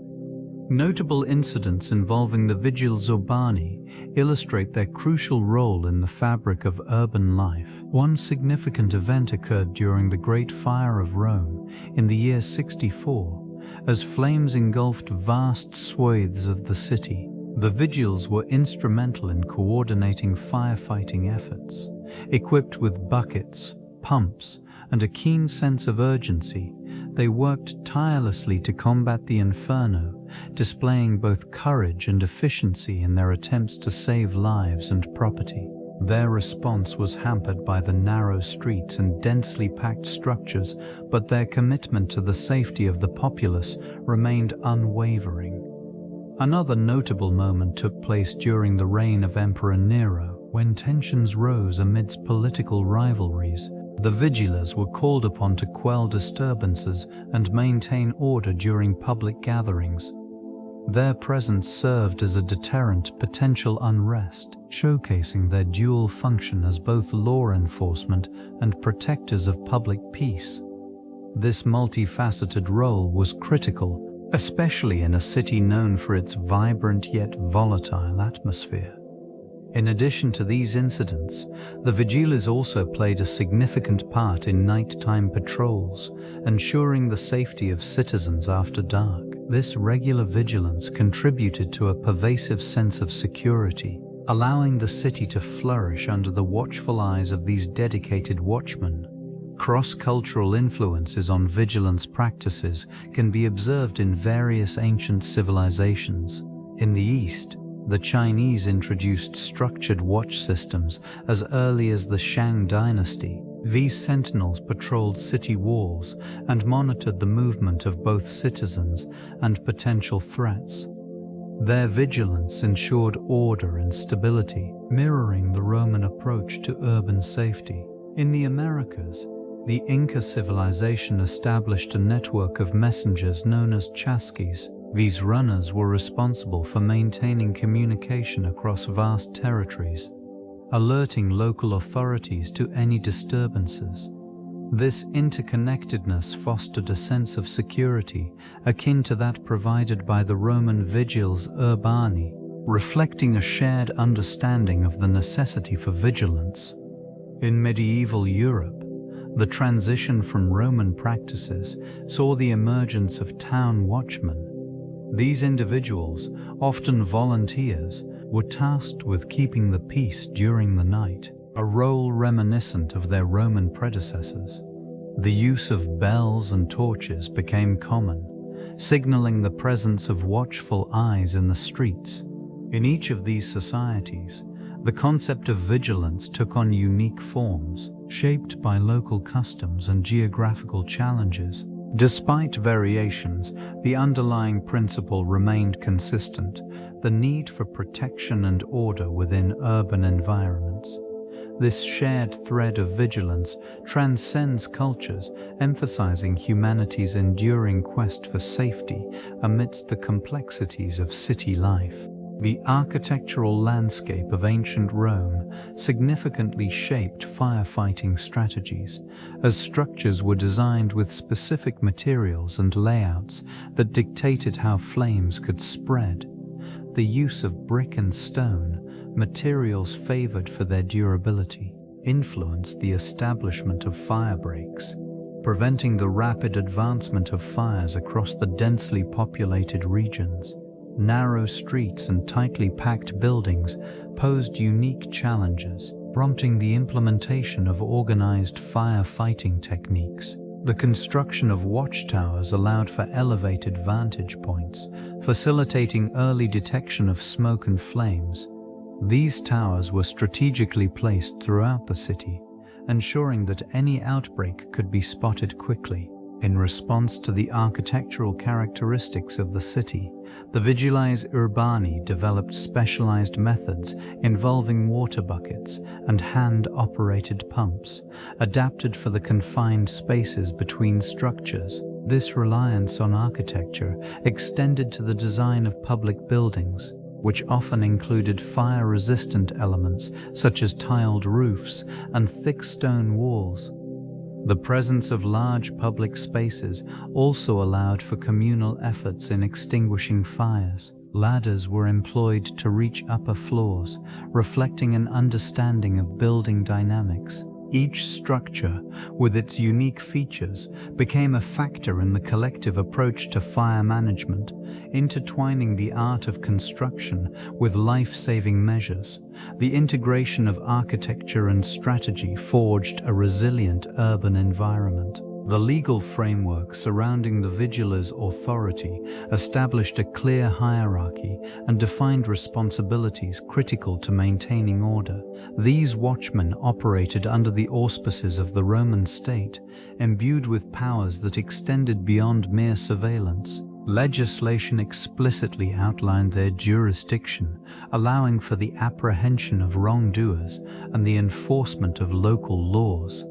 Notable incidents involving the Vigiles Urbani illustrate their crucial role in the fabric of urban life. One significant event occurred during the Great Fire of Rome in the year 64, as flames engulfed vast swathes of the city. The Vigiles were instrumental in coordinating firefighting efforts. Equipped with buckets, pumps, and a keen sense of urgency, they worked tirelessly to combat the inferno, displaying both courage and efficiency in their attempts to save lives and property. Their response was hampered by the narrow streets and densely packed structures, but their commitment to the safety of the populace remained unwavering. Another notable moment took place during the reign of Emperor Nero, when tensions rose amidst political rivalries. The Vigiles were called upon to quell disturbances and maintain order during public gatherings. Their presence served as a deterrent to potential unrest, showcasing their dual function as both law enforcement and protectors of public peace. This multifaceted role was critical, especially in a city known for its vibrant yet volatile atmosphere. In addition to these incidents, the Vigiles also played a significant part in nighttime patrols, ensuring the safety of citizens after dark. This regular vigilance contributed to a pervasive sense of security, allowing the city to flourish under the watchful eyes of these dedicated watchmen. Cross-cultural influences on vigilance practices can be observed in various ancient civilizations. In the East, the Chinese introduced structured watch systems as early as the Shang dynasty. These sentinels patrolled city walls and monitored the movement of both citizens and potential threats. Their vigilance ensured order and stability, mirroring the Roman approach to urban safety. In the Americas, the Inca civilization established a network of messengers known as chasquis. These runners were responsible for maintaining communication across vast territories, alerting local authorities to any disturbances. This interconnectedness fostered a sense of security akin to that provided by the Roman Vigiles Urbani, reflecting a shared understanding of the necessity for vigilance. In medieval Europe, the transition from Roman practices saw the emergence of town watchmen. These individuals, often volunteers, were tasked with keeping the peace during the night, a role reminiscent of their Roman predecessors. The use of bells and torches became common, signaling the presence of watchful eyes in the streets. In each of these societies, the concept of vigilance took on unique forms, shaped by local customs and geographical challenges. Despite variations, the underlying principle remained consistent: the need for protection and order within urban environments. This shared thread of vigilance transcends cultures, emphasizing humanity's enduring quest for safety amidst the complexities of city life. The architectural landscape of ancient Rome significantly shaped firefighting strategies, as structures were designed with specific materials and layouts that dictated how flames could spread. The use of brick and stone, materials favored for their durability, influenced the establishment of fire breaks, preventing the rapid advancement of fires across the densely populated regions. Narrow streets and tightly packed buildings posed unique challenges, prompting the implementation of organized firefighting techniques. The construction of watchtowers allowed for elevated vantage points, facilitating early detection of smoke and flames. These towers were strategically placed throughout the city, ensuring that any outbreak could be spotted quickly. In response to the architectural characteristics of the city, the Vigiles Urbani developed specialized methods involving water buckets and hand-operated pumps, adapted for the confined spaces between structures. This reliance on architecture extended to the design of public buildings, which often included fire-resistant elements such as tiled roofs and thick stone walls. The presence of large public spaces also allowed for communal efforts in extinguishing fires. Ladders were employed to reach upper floors, reflecting an understanding of building dynamics. Each structure, with its unique features, became a factor in the collective approach to fire management, intertwining the art of construction with life-saving measures. The integration of architecture and strategy forged a resilient urban environment. The legal framework surrounding the Vigiles Authority established a clear hierarchy and defined responsibilities critical to maintaining order. These watchmen operated under the auspices of the Roman state, imbued with powers that extended beyond mere surveillance. Legislation explicitly outlined their jurisdiction, allowing for the apprehension of wrongdoers and the enforcement of local laws.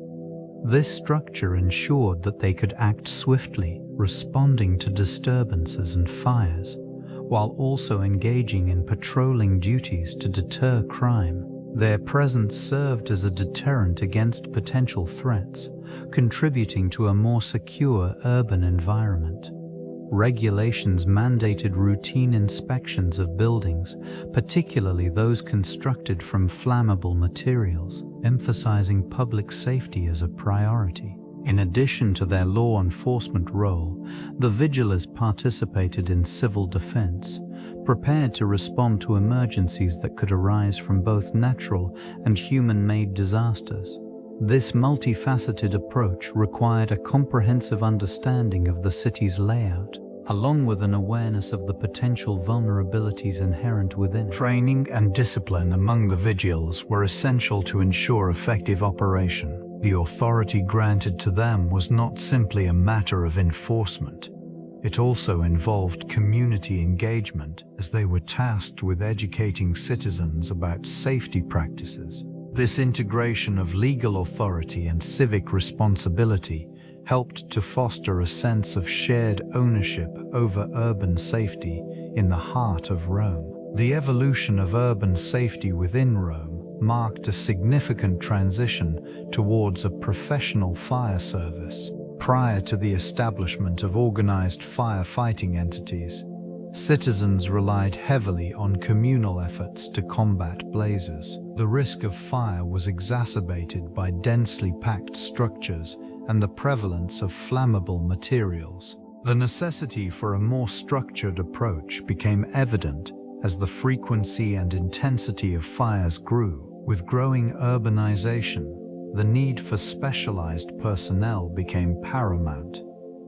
This structure ensured that they could act swiftly, responding to disturbances and fires, while also engaging in patrolling duties to deter crime. Their presence served as a deterrent against potential threats, contributing to a more secure urban environment. Regulations mandated routine inspections of buildings, particularly those constructed from flammable materials, emphasizing public safety as a priority. In addition to their law enforcement role, the Vigiles participated in civil defense, prepared to respond to emergencies that could arise from both natural and human-made disasters. This multifaceted approach required a comprehensive understanding of the city's layout, along with an awareness of the potential vulnerabilities inherent within it. Training and discipline among the Vigiles were essential to ensure effective operation. The authority granted to them was not simply a matter of enforcement. It also involved community engagement, as they were tasked with educating citizens about safety practices. This integration of legal authority and civic responsibility helped to foster a sense of shared ownership over urban safety in the heart of Rome. The evolution of urban safety within Rome marked a significant transition towards a professional fire service. Prior to the establishment of organized firefighting entities, citizens relied heavily on communal efforts to combat blazes. The risk of fire was exacerbated by densely packed structures and the prevalence of flammable materials. The necessity for a more structured approach became evident as the frequency and intensity of fires grew. With growing urbanization, the need for specialized personnel became paramount.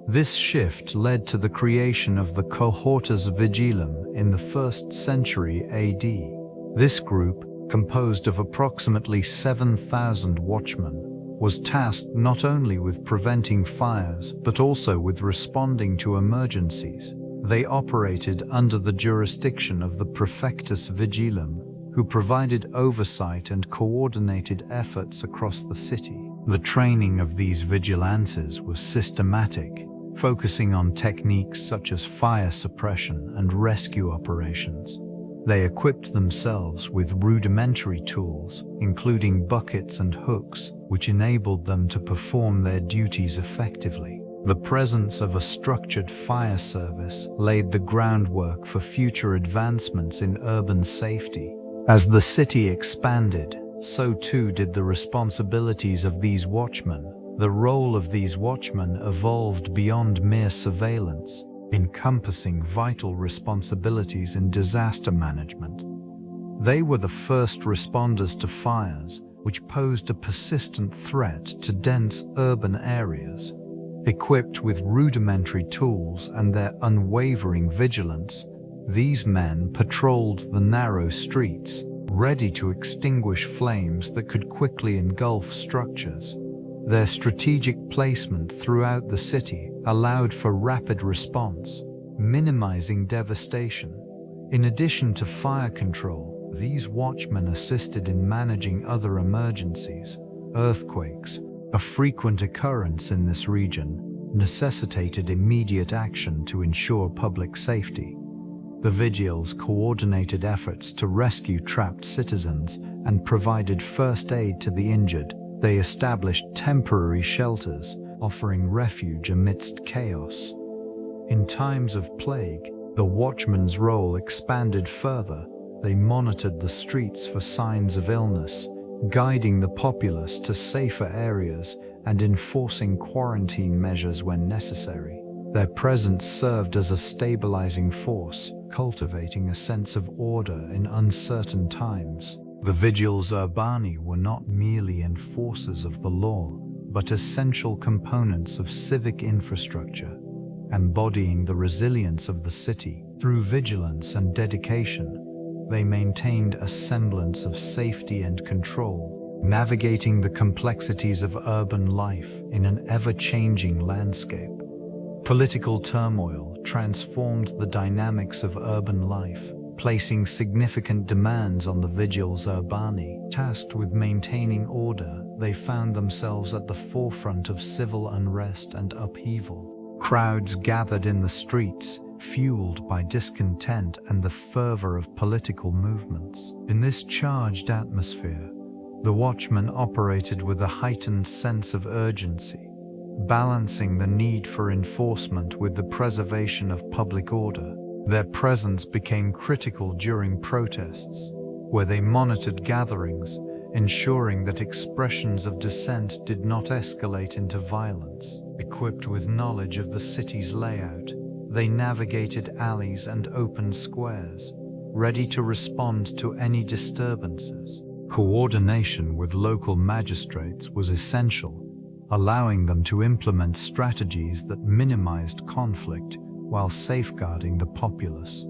This shift led to the creation of the Cohortes Vigilum in the 1st century AD. This group, composed of approximately 7,000 watchmen, was tasked not only with preventing fires but also with responding to emergencies. They operated under the jurisdiction of the Praefectus Vigilum, who provided oversight and coordinated efforts across the city. The training of these vigilantes was systematic, focusing on techniques such as fire suppression and rescue operations. They equipped themselves with rudimentary tools, including buckets and hooks, which enabled them to perform their duties effectively. The presence of a structured fire service laid the groundwork for future advancements in urban safety. As the city expanded, so too did the responsibilities of these watchmen. The role of these watchmen evolved beyond mere surveillance, encompassing vital responsibilities in disaster management. They were the first responders to fires, which posed a persistent threat to dense urban areas. Equipped with rudimentary tools and their unwavering vigilance, these men patrolled the narrow streets, ready to extinguish flames that could quickly engulf structures. Their strategic placement throughout the city allowed for rapid response, minimizing devastation. In addition to fire control, these watchmen assisted in managing other emergencies. Earthquakes, a frequent occurrence in this region, necessitated immediate action to ensure public safety. The Vigiles coordinated efforts to rescue trapped citizens and provided first aid to the injured. They established temporary shelters, offering refuge amidst chaos. In times of plague, the watchman's role expanded further. They monitored the streets for signs of illness, guiding the populace to safer areas and enforcing quarantine measures when necessary. Their presence served as a stabilizing force, cultivating a sense of order in uncertain times. The Vigiles Urbani were not merely enforcers of the law, but essential components of civic infrastructure, embodying the resilience of the city. Through vigilance and dedication, they maintained a semblance of safety and control, navigating the complexities of urban life in an ever-changing landscape. Political turmoil transformed the dynamics of urban life, placing significant demands on the Vigiles Urbani. Tasked with maintaining order, they found themselves at the forefront of civil unrest and upheaval. Crowds gathered in the streets, fueled by discontent and the fervor of political movements. In this charged atmosphere, the Watchmen operated with a heightened sense of urgency, balancing the need for enforcement with the preservation of public order. Their presence became critical during protests, where they monitored gatherings, ensuring that expressions of dissent did not escalate into violence. Equipped with knowledge of the city's layout, they navigated alleys and open squares, ready to respond to any disturbances. Coordination with local magistrates was essential, allowing them to implement strategies that minimized conflict while safeguarding the populace.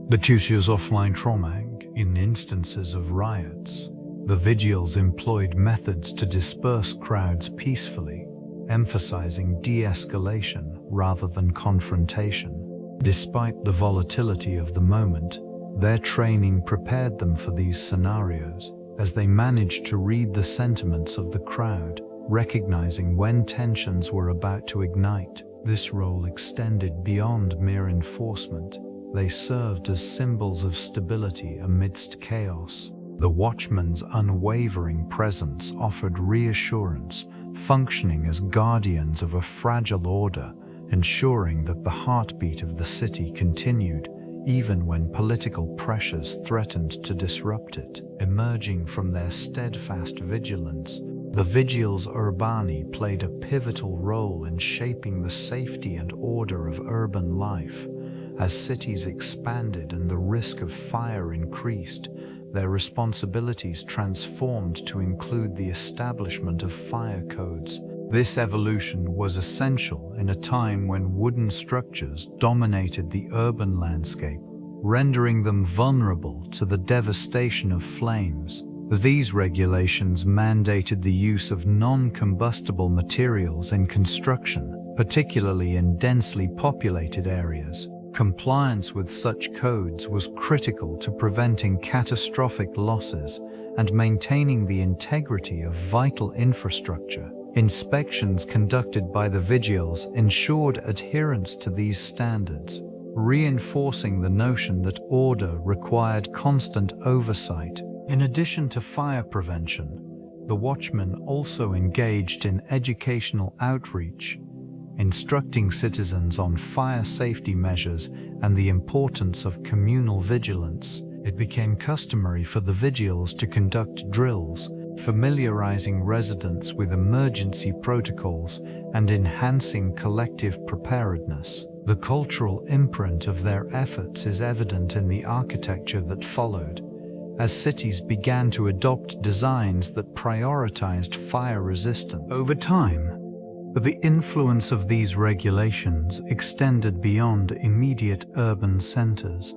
Betusius offline trauma. In instances of riots, the Vigiles employed methods to disperse crowds peacefully, emphasizing de-escalation rather than confrontation. Despite the volatility of the moment, their training prepared them for these scenarios, as they managed to read the sentiments of the crowd, recognizing when tensions were about to ignite. This role extended beyond mere enforcement. They served as symbols of stability amidst chaos. The Watchmen's unwavering presence offered reassurance, functioning as guardians of a fragile order, ensuring that the heartbeat of the city continued, even when political pressures threatened to disrupt it. Emerging from their steadfast vigilance, the Vigiles Urbani played a pivotal role in shaping the safety and order of urban life. As cities expanded and the risk of fire increased, their responsibilities transformed to include the establishment of fire codes. This evolution was essential in a time when wooden structures dominated the urban landscape, rendering them vulnerable to the devastation of flames. These regulations mandated the use of non-combustible materials in construction, particularly in densely populated areas. Compliance with such codes was critical to preventing catastrophic losses and maintaining the integrity of vital infrastructure. Inspections conducted by the Vigiles ensured adherence to these standards, reinforcing the notion that order required constant oversight. In addition to fire prevention, the Watchmen also engaged in educational outreach, instructing citizens on fire safety measures and the importance of communal vigilance. It became customary for the Vigiles to conduct drills, familiarizing residents with emergency protocols and enhancing collective preparedness. The cultural imprint of their efforts is evident in the architecture that followed, as cities began to adopt designs that prioritized fire resistance. Over time, the influence of these regulations extended beyond immediate urban centers,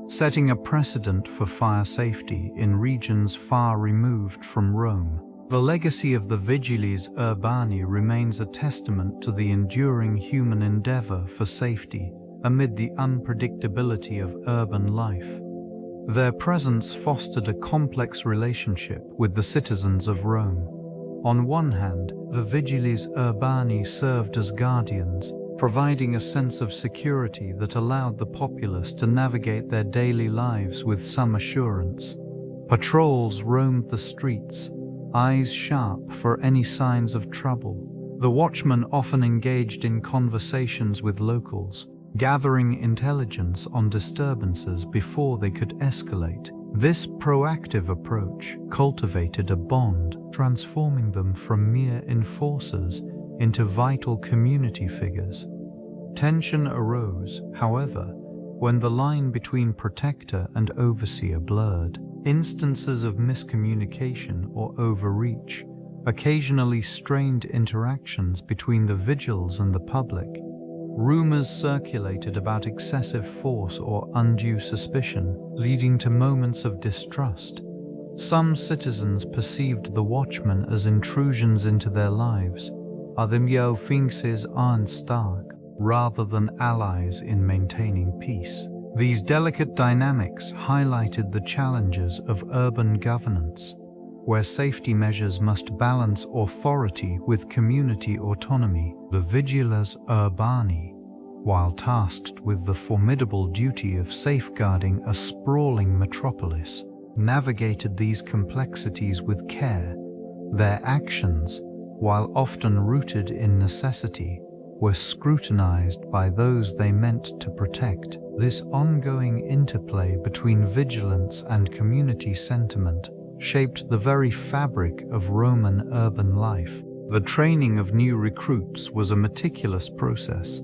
setting a precedent for fire safety in regions far removed from Rome. The legacy of the Vigiles Urbani remains a testament to the enduring human endeavor for safety amid the unpredictability of urban life. Their presence fostered a complex relationship with the citizens of Rome. On one hand, the Vigiles Urbani served as guardians, providing a sense of security that allowed the populace to navigate their daily lives with some assurance. Patrols roamed the streets, eyes sharp for any signs of trouble. The Watchmen often engaged in conversations with locals, gathering intelligence on disturbances before they could escalate. This proactive approach cultivated a bond, transforming them from mere enforcers into vital community figures. Tension arose, however, when the line between protector and overseer blurred. Instances of miscommunication or overreach, occasionally strained interactions between the Vigiles and the public. Rumors circulated about excessive force or undue suspicion, leading to moments of distrust. Some citizens perceived the Watchmen as intrusions into their lives, rather than allies in maintaining peace. These delicate dynamics highlighted the challenges of urban governance, where safety measures must balance authority with community autonomy. The Vigiles Urbani, while tasked with the formidable duty of safeguarding a sprawling metropolis, navigated these complexities with care. Their actions, while often rooted in necessity, were scrutinized by those they meant to protect. This ongoing interplay between vigilance and community sentiment shaped the very fabric of Roman urban life. The training of new recruits was a meticulous process,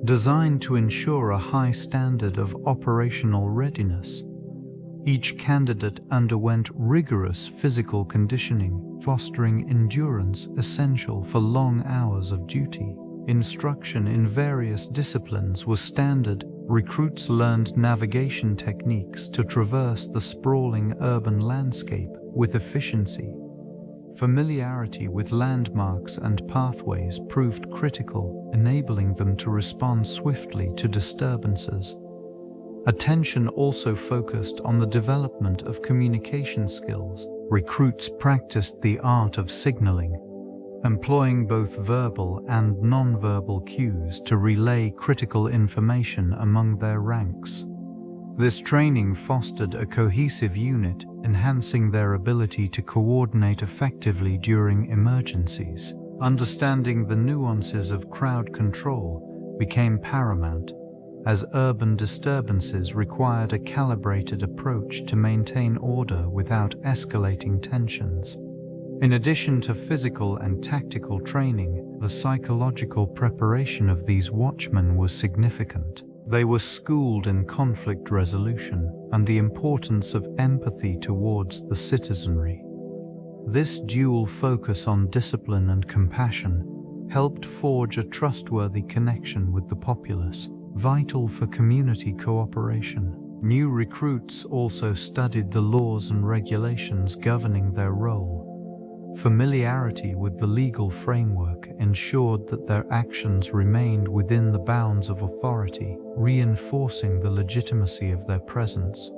designed to ensure a high standard of operational readiness. Each candidate underwent rigorous physical conditioning, fostering endurance essential for long hours of duty. Instruction in various disciplines was standard. Recruits learned navigation techniques to traverse the sprawling urban landscape with efficiency. Familiarity with landmarks and pathways proved critical, enabling them to respond swiftly to disturbances. Attention also focused on the development of communication skills. Recruits practiced the art of signaling, employing both verbal and non-verbal cues to relay critical information among their ranks. This training fostered a cohesive unit, enhancing their ability to coordinate effectively during emergencies. Understanding the nuances of crowd control became paramount, as urban disturbances required a calibrated approach to maintain order without escalating tensions. In addition to physical and tactical training, the psychological preparation of these watchmen was significant. They were schooled in conflict resolution and the importance of empathy towards the citizenry. This dual focus on discipline and compassion helped forge a trustworthy connection with the populace, vital for community cooperation. New recruits also studied the laws and regulations governing their role. Familiarity with the legal framework ensured that their actions remained within the bounds of authority, reinforcing the legitimacy of their presence.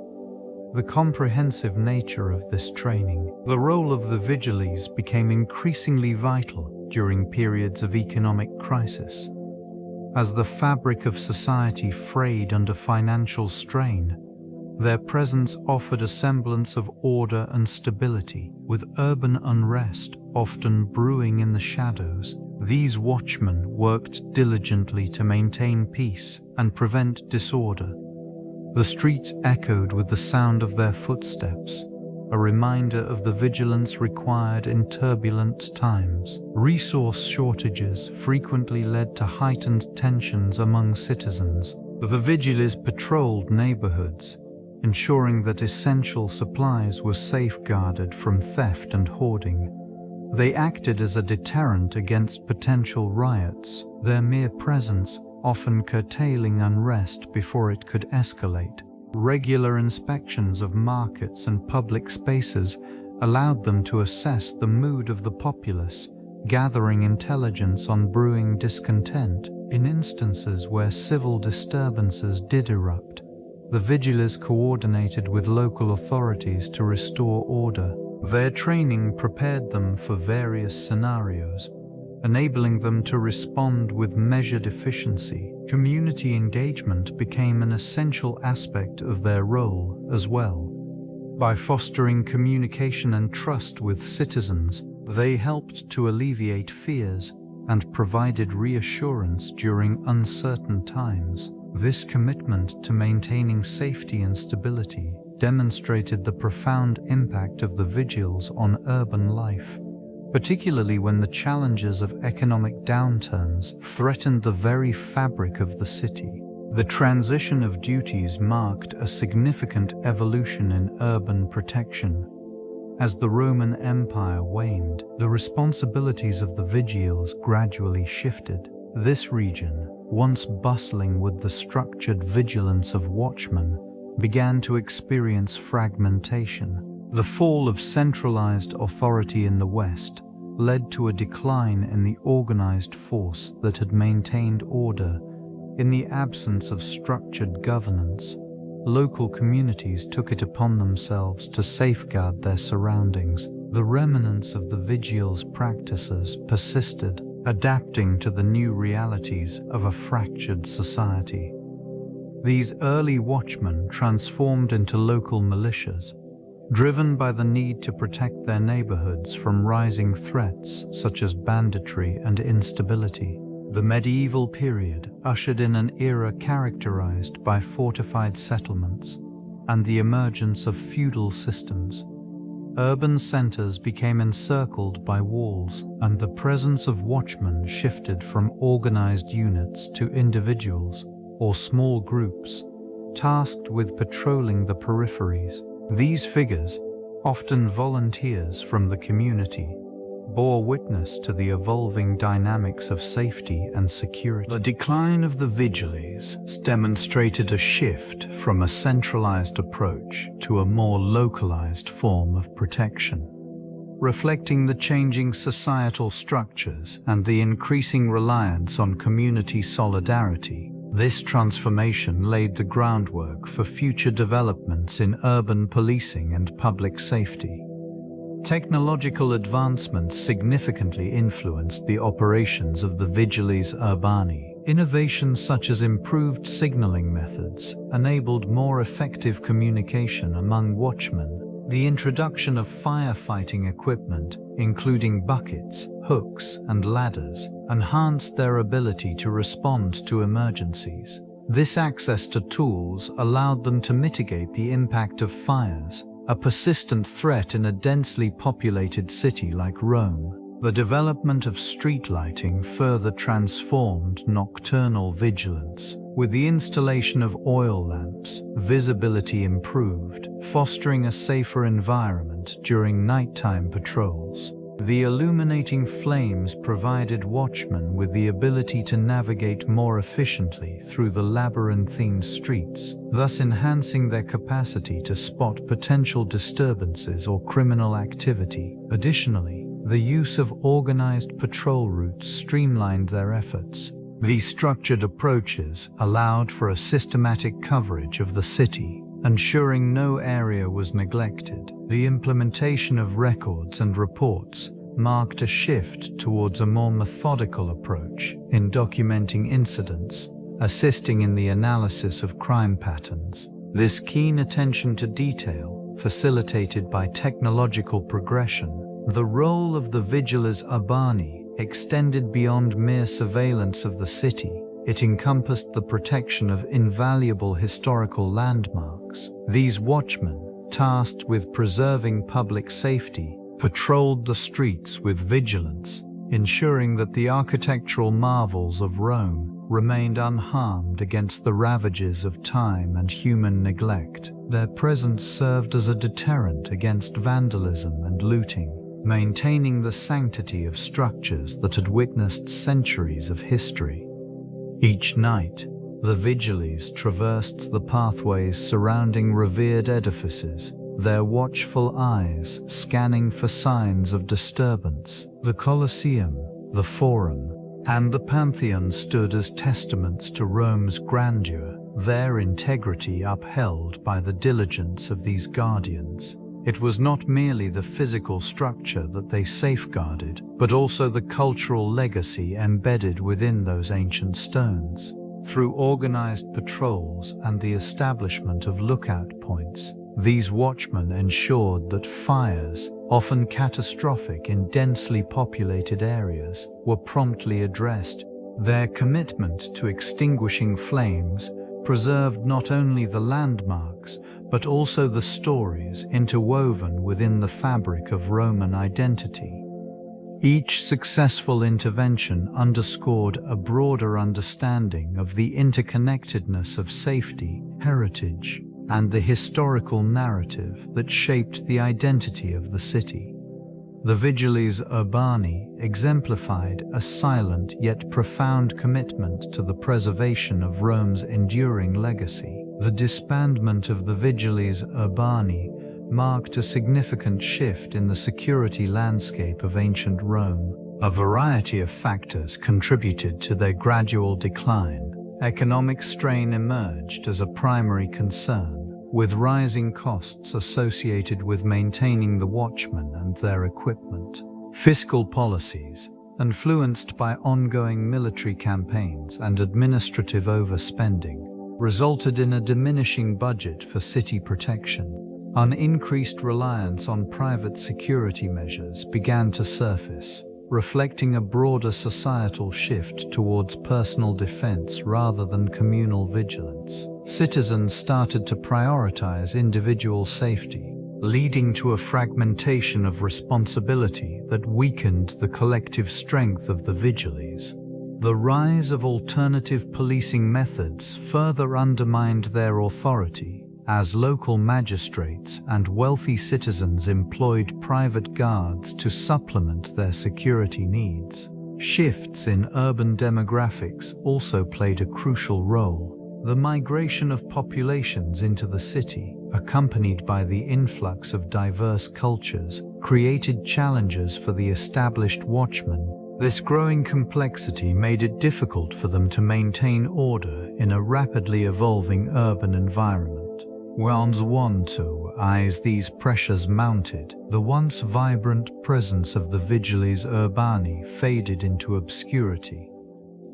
The comprehensive nature of this training, the role of the Vigiles became increasingly vital during periods of economic crisis. As the fabric of society frayed under financial strain, their presence offered a semblance of order and stability. With urban unrest often brewing in the shadows, these watchmen worked diligently to maintain peace and prevent disorder. The streets echoed with the sound of their footsteps, a reminder of the vigilance required in turbulent times. Resource shortages frequently led to heightened tensions among citizens. The Vigiles patrolled neighborhoods, ensuring that essential supplies were safeguarded from theft and hoarding. They acted as a deterrent against potential riots, their mere presence often curtailing unrest before it could escalate. Regular inspections of markets and public spaces allowed them to assess the mood of the populace, gathering intelligence on brewing discontent. In instances where civil disturbances did erupt, the Vigiles coordinated with local authorities to restore order. Their training prepared them for various scenarios, enabling them to respond with measured efficiency. Community engagement became an essential aspect of their role as well. By fostering communication and trust with citizens, they helped to alleviate fears and provided reassurance during uncertain times. This commitment to maintaining safety and stability demonstrated the profound impact of the Vigiles on urban life, particularly when the challenges of economic downturns threatened the very fabric of the city. The transition of duties marked a significant evolution in urban protection. As the Roman Empire waned, the responsibilities of the Vigiles gradually shifted. This region, once bustling with the structured vigilance of Watchmen, began to experience fragmentation. The fall of centralized authority in the West led to a decline in the organized force that had maintained order. In the absence of structured governance, local communities took it upon themselves to safeguard their surroundings. The remnants of the Vigiles' practices persisted, adapting to the new realities of a fractured society. These early watchmen transformed into local militias, driven by the need to protect their neighborhoods from rising threats such as banditry and instability. The medieval period ushered in an era characterized by fortified settlements and the emergence of feudal systems. Urban centers became encircled by walls, and the presence of watchmen shifted from organized units to individuals or small groups, tasked with patrolling the peripheries. These figures, often volunteers from the community, bore witness to the evolving dynamics of safety and security. The decline of the Vigiles demonstrated a shift from a centralized approach to a more localized form of protection. Reflecting the changing societal structures and the increasing reliance on community solidarity, this transformation laid the groundwork for future developments in urban policing and public safety. Technological advancements significantly influenced the operations of the Vigiles Urbani. Innovations such as improved signaling methods enabled more effective communication among watchmen. The introduction of firefighting equipment, including buckets, hooks, and ladders, enhanced their ability to respond to emergencies. This access to tools allowed them to mitigate the impact of fires, a persistent threat in a densely populated city like Rome. The development of street lighting further transformed nocturnal vigilance. With the installation of oil lamps, visibility improved, fostering a safer environment during nighttime patrols. The illuminating flames provided watchmen with the ability to navigate more efficiently through the labyrinthine streets, thus enhancing their capacity to spot potential disturbances or criminal activity. Additionally, the use of organized patrol routes streamlined their efforts. These structured approaches allowed for a systematic coverage of the city, ensuring no area was neglected. The implementation of records and reports marked a shift towards a more methodical approach in documenting incidents, assisting in the analysis of crime patterns. This keen attention to detail, facilitated by technological progression, the role of the Vigiles Urbani extended beyond mere surveillance of the city. It encompassed the protection of invaluable historical landmarks. These watchmen, tasked with preserving public safety, patrolled the streets with vigilance, ensuring that the architectural marvels of Rome remained unharmed against the ravages of time and human neglect. Their presence served as a deterrent against vandalism and looting, maintaining the sanctity of structures that had witnessed centuries of history. Each night, the Vigiles traversed the pathways surrounding revered edifices, their watchful eyes scanning for signs of disturbance. The Colosseum, the Forum, and the Pantheon stood as testaments to Rome's grandeur, their integrity upheld by the diligence of these guardians. It was not merely the physical structure that they safeguarded, but also the cultural legacy embedded within those ancient stones. Through organized patrols and the establishment of lookout points, these watchmen ensured that fires, often catastrophic in densely populated areas, were promptly addressed. Their commitment to extinguishing flames preserved not only the landmarks, but also the stories interwoven within the fabric of Roman identity. Each successful intervention underscored a broader understanding of the interconnectedness of safety, heritage, and the historical narrative that shaped the identity of the city. The Vigiles Urbani exemplified a silent yet profound commitment to the preservation of Rome's enduring legacy. The disbandment of the Vigiles Urbani marked a significant shift in the security landscape of ancient Rome. A variety of factors contributed to their gradual decline. Economic strain emerged as a primary concern, with rising costs associated with maintaining the Watchmen and their equipment. Fiscal policies, influenced by ongoing military campaigns and administrative overspending, resulted in a diminishing budget for city protection. An increased reliance on private security measures began to surface, reflecting a broader societal shift towards personal defense rather than communal vigilance. Citizens started to prioritize individual safety, leading to a fragmentation of responsibility that weakened the collective strength of the Vigiles. The rise of alternative policing methods further undermined their authority, as local magistrates and wealthy citizens employed private guards to supplement their security needs. Shifts in urban demographics also played a crucial role. The migration of populations into the city, accompanied by the influx of diverse cultures, created challenges for the established watchmen. This growing complexity made it difficult for them to maintain order in a rapidly evolving urban environment. As these pressures mounted, the once vibrant presence of the Vigiles Urbani faded into obscurity.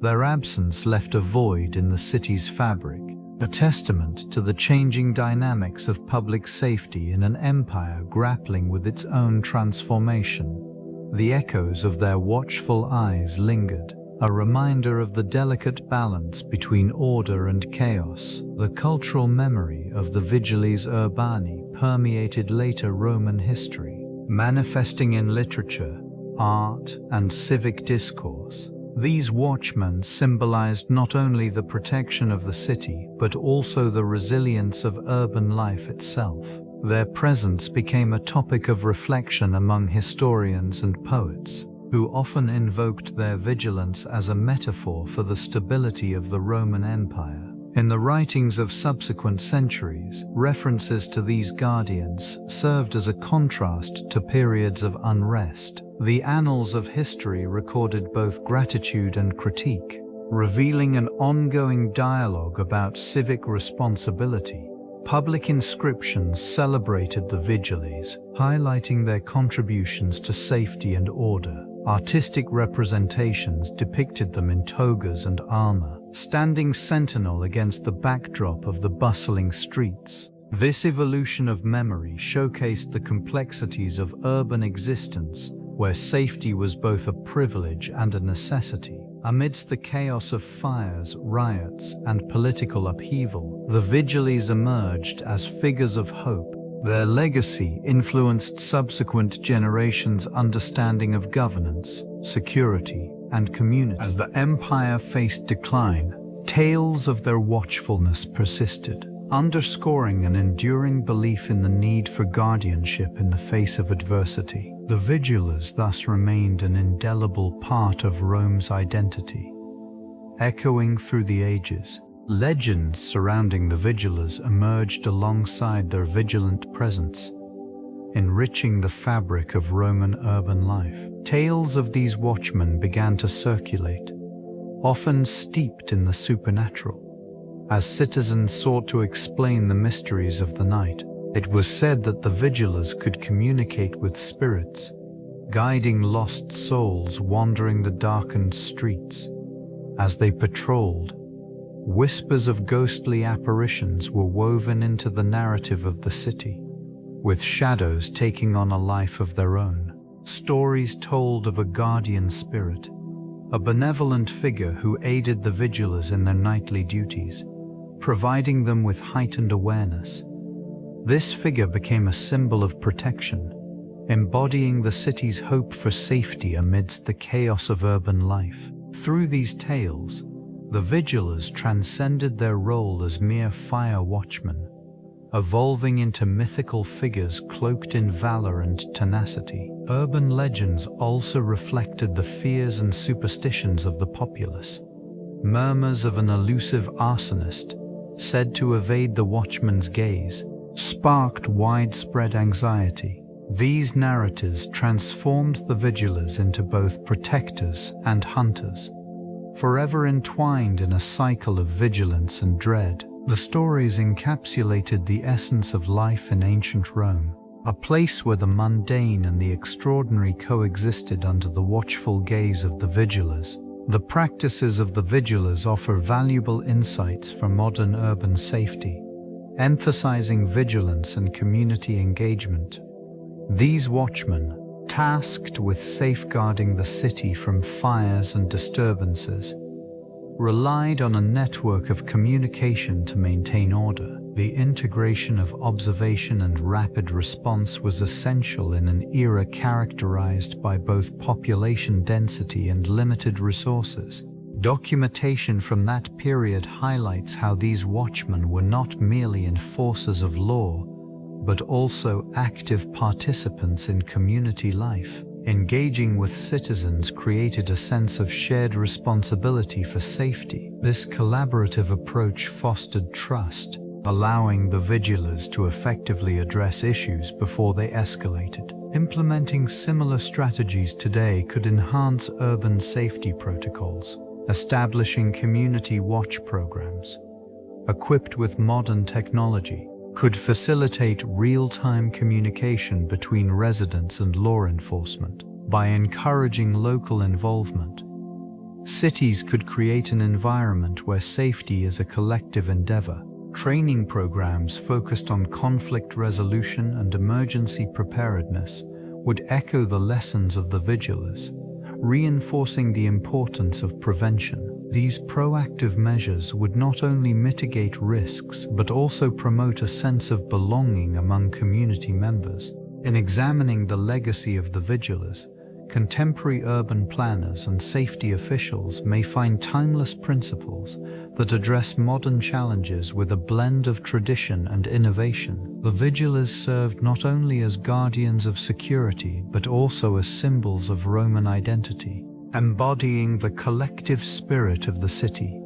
Their absence left a void in the city's fabric, a testament to the changing dynamics of public safety in an empire grappling with its own transformation. The echoes of their watchful eyes lingered, a reminder of the delicate balance between order and chaos. The cultural memory of the Vigiles Urbani permeated later Roman history, manifesting in literature, art, and civic discourse. These watchmen symbolized not only the protection of the city, but also the resilience of urban life itself. Their presence became a topic of reflection among historians and poets, who often invoked their vigilance as a metaphor for the stability of the Roman Empire. In the writings of subsequent centuries, references to these guardians served as a contrast to periods of unrest. The annals of history recorded both gratitude and critique, revealing an ongoing dialogue about civic responsibility. Public inscriptions celebrated the Vigiles, highlighting their contributions to safety and order. Artistic representations depicted them in togas and armor, standing sentinel against the backdrop of the bustling streets. This evolution of memory showcased the complexities of urban existence, where safety was both a privilege and a necessity. Amidst the chaos of fires, riots, and political upheaval, the Vigiles emerged as figures of hope. Their legacy influenced subsequent generations' understanding of governance, security, and community. As the empire faced decline, tales of their watchfulness persisted, underscoring an enduring belief in the need for guardianship in the face of adversity. The Vigiles thus remained an indelible part of Rome's identity. Echoing through the ages, legends surrounding the Vigiles emerged alongside their vigilant presence, enriching the fabric of Roman urban life. Tales of these watchmen began to circulate, often steeped in the supernatural. As citizens sought to explain the mysteries of the night, it was said that the Vigiles could communicate with spirits, guiding lost souls wandering the darkened streets. As they patrolled, whispers of ghostly apparitions were woven into the narrative of the city, with shadows taking on a life of their own. Stories told of a guardian spirit, a benevolent figure who aided the Vigiles in their nightly duties, providing them with heightened awareness. This figure became a symbol of protection, embodying the city's hope for safety amidst the chaos of urban life. Through these tales, the Vigiles transcended their role as mere fire watchmen, evolving into mythical figures cloaked in valor and tenacity. Urban legends also reflected the fears and superstitions of the populace. Murmurs of an elusive arsonist, said to evade the watchman's gaze, sparked widespread anxiety. These narratives transformed the Vigiles into both protectors and hunters. Forever entwined in a cycle of vigilance and dread, the stories encapsulated the essence of life in ancient Rome, a place where the mundane and the extraordinary coexisted under the watchful gaze of the Vigiles. The practices of the Vigiles offer valuable insights for modern urban safety, emphasizing vigilance and community engagement. These watchmen, tasked with safeguarding the city from fires and disturbances, relied on a network of communication to maintain order. The integration of observation and rapid response was essential in an era characterized by both population density and limited resources. Documentation from that period highlights how these watchmen were not merely enforcers of law, but also active participants in community life. Engaging with citizens created a sense of shared responsibility for safety. This collaborative approach fostered trust, allowing the Vigiles to effectively address issues before they escalated. Implementing similar strategies today could enhance urban safety protocols, establishing community watch programs, equipped with modern technology, could facilitate real-time communication between residents and law enforcement. By encouraging local involvement, cities could create an environment where safety is a collective endeavor. Training programs focused on conflict resolution and emergency preparedness would echo the lessons of the Vigiles, reinforcing the importance of prevention. These proactive measures would not only mitigate risks but also promote a sense of belonging among community members. In examining the legacy of the Vigiles, contemporary urban planners and safety officials may find timeless principles that address modern challenges with a blend of tradition and innovation. The Vigiles served not only as guardians of security but also as symbols of Roman identity, embodying the collective spirit of the city.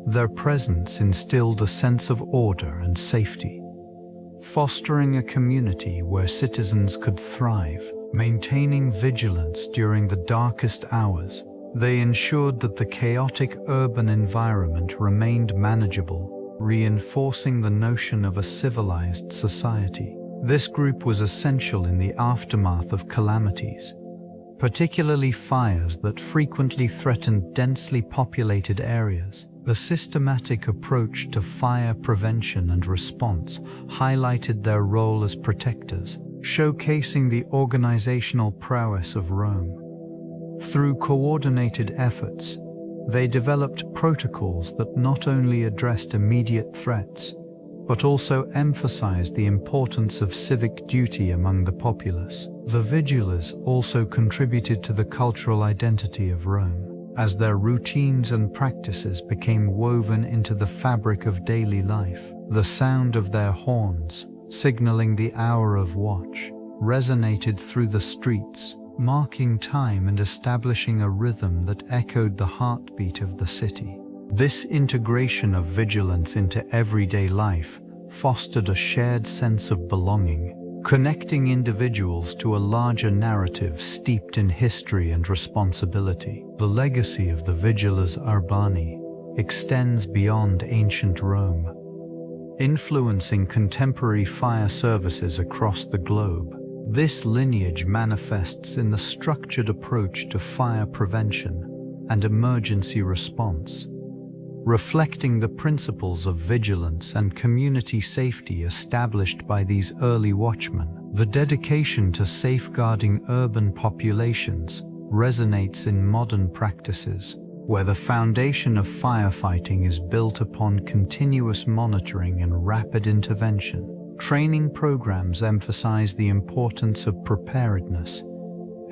Their presence instilled a sense of order and safety, fostering a community where citizens could thrive. Maintaining vigilance during the darkest hours, they ensured that the chaotic urban environment remained manageable, reinforcing the notion of a civilized society. This group was essential in the aftermath of calamities, particularly fires that frequently threatened densely populated areas. The systematic approach to fire prevention and response highlighted their role as protectors, showcasing the organizational prowess of Rome. Through coordinated efforts, they developed protocols that not only addressed immediate threats, but also emphasized the importance of civic duty among the populace. The Vigiles also contributed to the cultural identity of Rome, as their routines and practices became woven into the fabric of daily life. The sound of their horns, signaling the hour of watch, resonated through the streets, marking time and establishing a rhythm that echoed the heartbeat of the city. This integration of vigilance into everyday life fostered a shared sense of belonging, connecting individuals to a larger narrative steeped in history and responsibility. The legacy of the Vigiles Urbani extends beyond ancient Rome, influencing contemporary fire services across the globe. This lineage manifests in the structured approach to fire prevention and emergency response, reflecting the principles of vigilance and community safety established by these early watchmen. The dedication to safeguarding urban populations resonates in modern practices, where the foundation of firefighting is built upon continuous monitoring and rapid intervention. Training programs emphasize the importance of preparedness,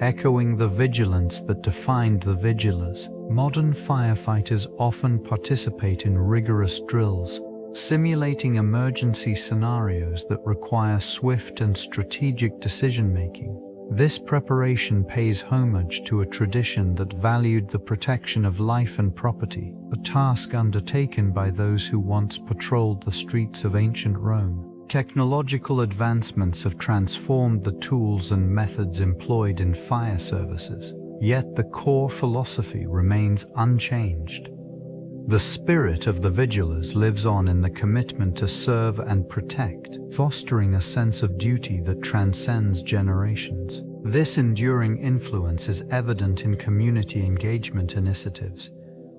echoing the vigilance that defined the Vigiles. Modern firefighters often participate in rigorous drills, simulating emergency scenarios that require swift and strategic decision-making. This preparation pays homage to a tradition that valued the protection of life and property, a task undertaken by those who once patrolled the streets of ancient Rome. Technological advancements have transformed the tools and methods employed in fire services, yet the core philosophy remains unchanged. The spirit of the Vigiles lives on in the commitment to serve and protect, fostering a sense of duty that transcends generations. This enduring influence is evident in community engagement initiatives,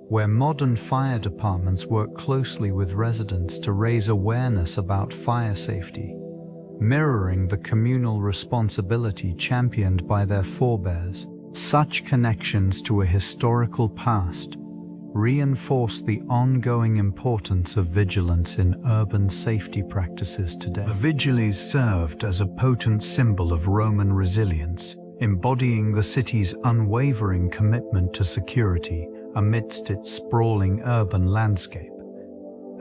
where modern fire departments work closely with residents to raise awareness about fire safety, mirroring the communal responsibility championed by their forebears. Such connections to a historical past reinforce the ongoing importance of vigilance in urban safety practices today. The Vigiles served as a potent symbol of Roman resilience, embodying the city's unwavering commitment to security amidst its sprawling urban landscape.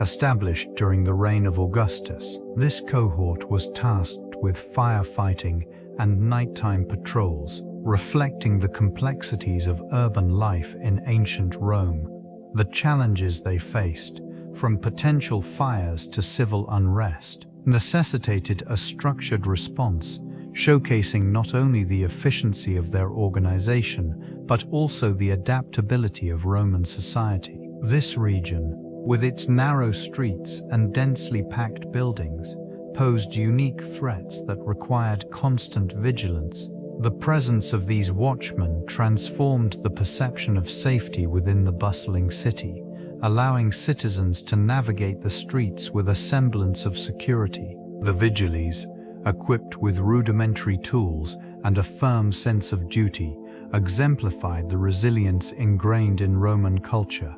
Established during the reign of Augustus, this cohort was tasked with firefighting and nighttime patrols, reflecting the complexities of urban life in ancient Rome. The challenges they faced, from potential fires to civil unrest, necessitated a structured response, showcasing not only the efficiency of their organization, but also the adaptability of Roman society. This region, with its narrow streets and densely packed buildings, posed unique threats that required constant vigilance. The presence of these watchmen transformed the perception of safety within the bustling city, allowing citizens to navigate the streets with a semblance of security. The Vigiles, equipped with rudimentary tools and a firm sense of duty, exemplified the resilience ingrained in Roman culture.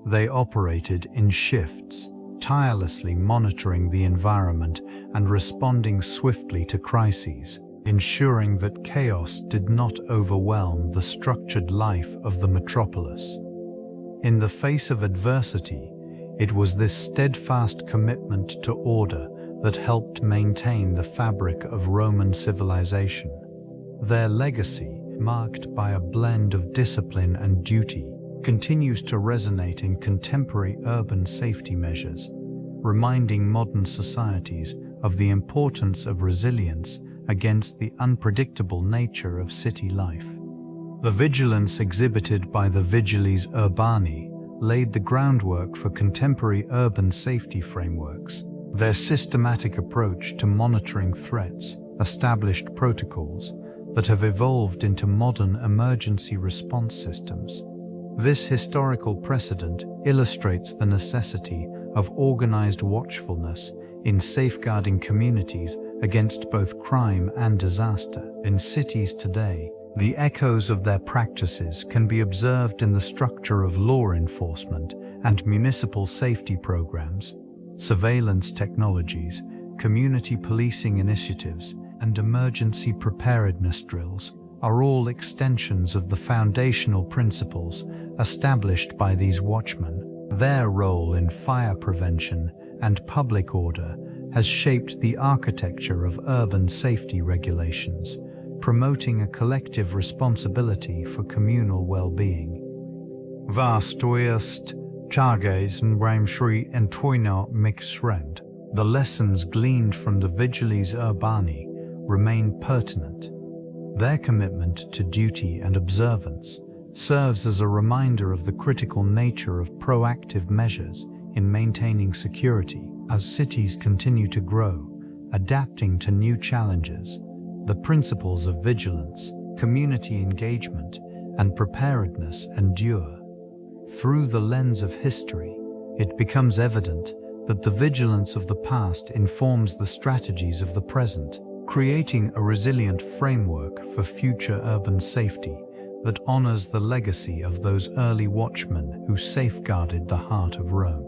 They operated in shifts, tirelessly monitoring the environment and responding swiftly to crises, ensuring that chaos did not overwhelm the structured life of the metropolis. In the face of adversity, it was this steadfast commitment to order that helped maintain the fabric of Roman civilization. Their legacy, marked by a blend of discipline and duty, continues to resonate in contemporary urban safety measures, reminding modern societies of the importance of resilience against the unpredictable nature of city life. The vigilance exhibited by the Vigiles Urbani laid the groundwork for contemporary urban safety frameworks. Their systematic approach to monitoring threats established protocols that have evolved into modern emergency response systems. This historical precedent illustrates the necessity of organized watchfulness in safeguarding communities against both crime and disaster. In cities today, the echoes of their practices can be observed in the structure of law enforcement and municipal safety programs, surveillance technologies, community policing initiatives, and emergency preparedness drills are all extensions of the foundational principles established by these watchmen. Their role in fire prevention and public order has shaped the architecture of urban safety regulations, promoting a collective responsibility for communal well-being. Vastoyast, Charges and Ramshri and Toyna Miksrend, the lessons gleaned from the Vigiles Urbani remain pertinent. Their commitment to duty and observance serves as a reminder of the critical nature of proactive measures in maintaining security. As cities continue to grow, adapting to new challenges, the principles of vigilance, community engagement, and preparedness endure. Through the lens of history, it becomes evident that the vigilance of the past informs the strategies of the present, creating a resilient framework for future urban safety that honors the legacy of those early watchmen who safeguarded the heart of Rome.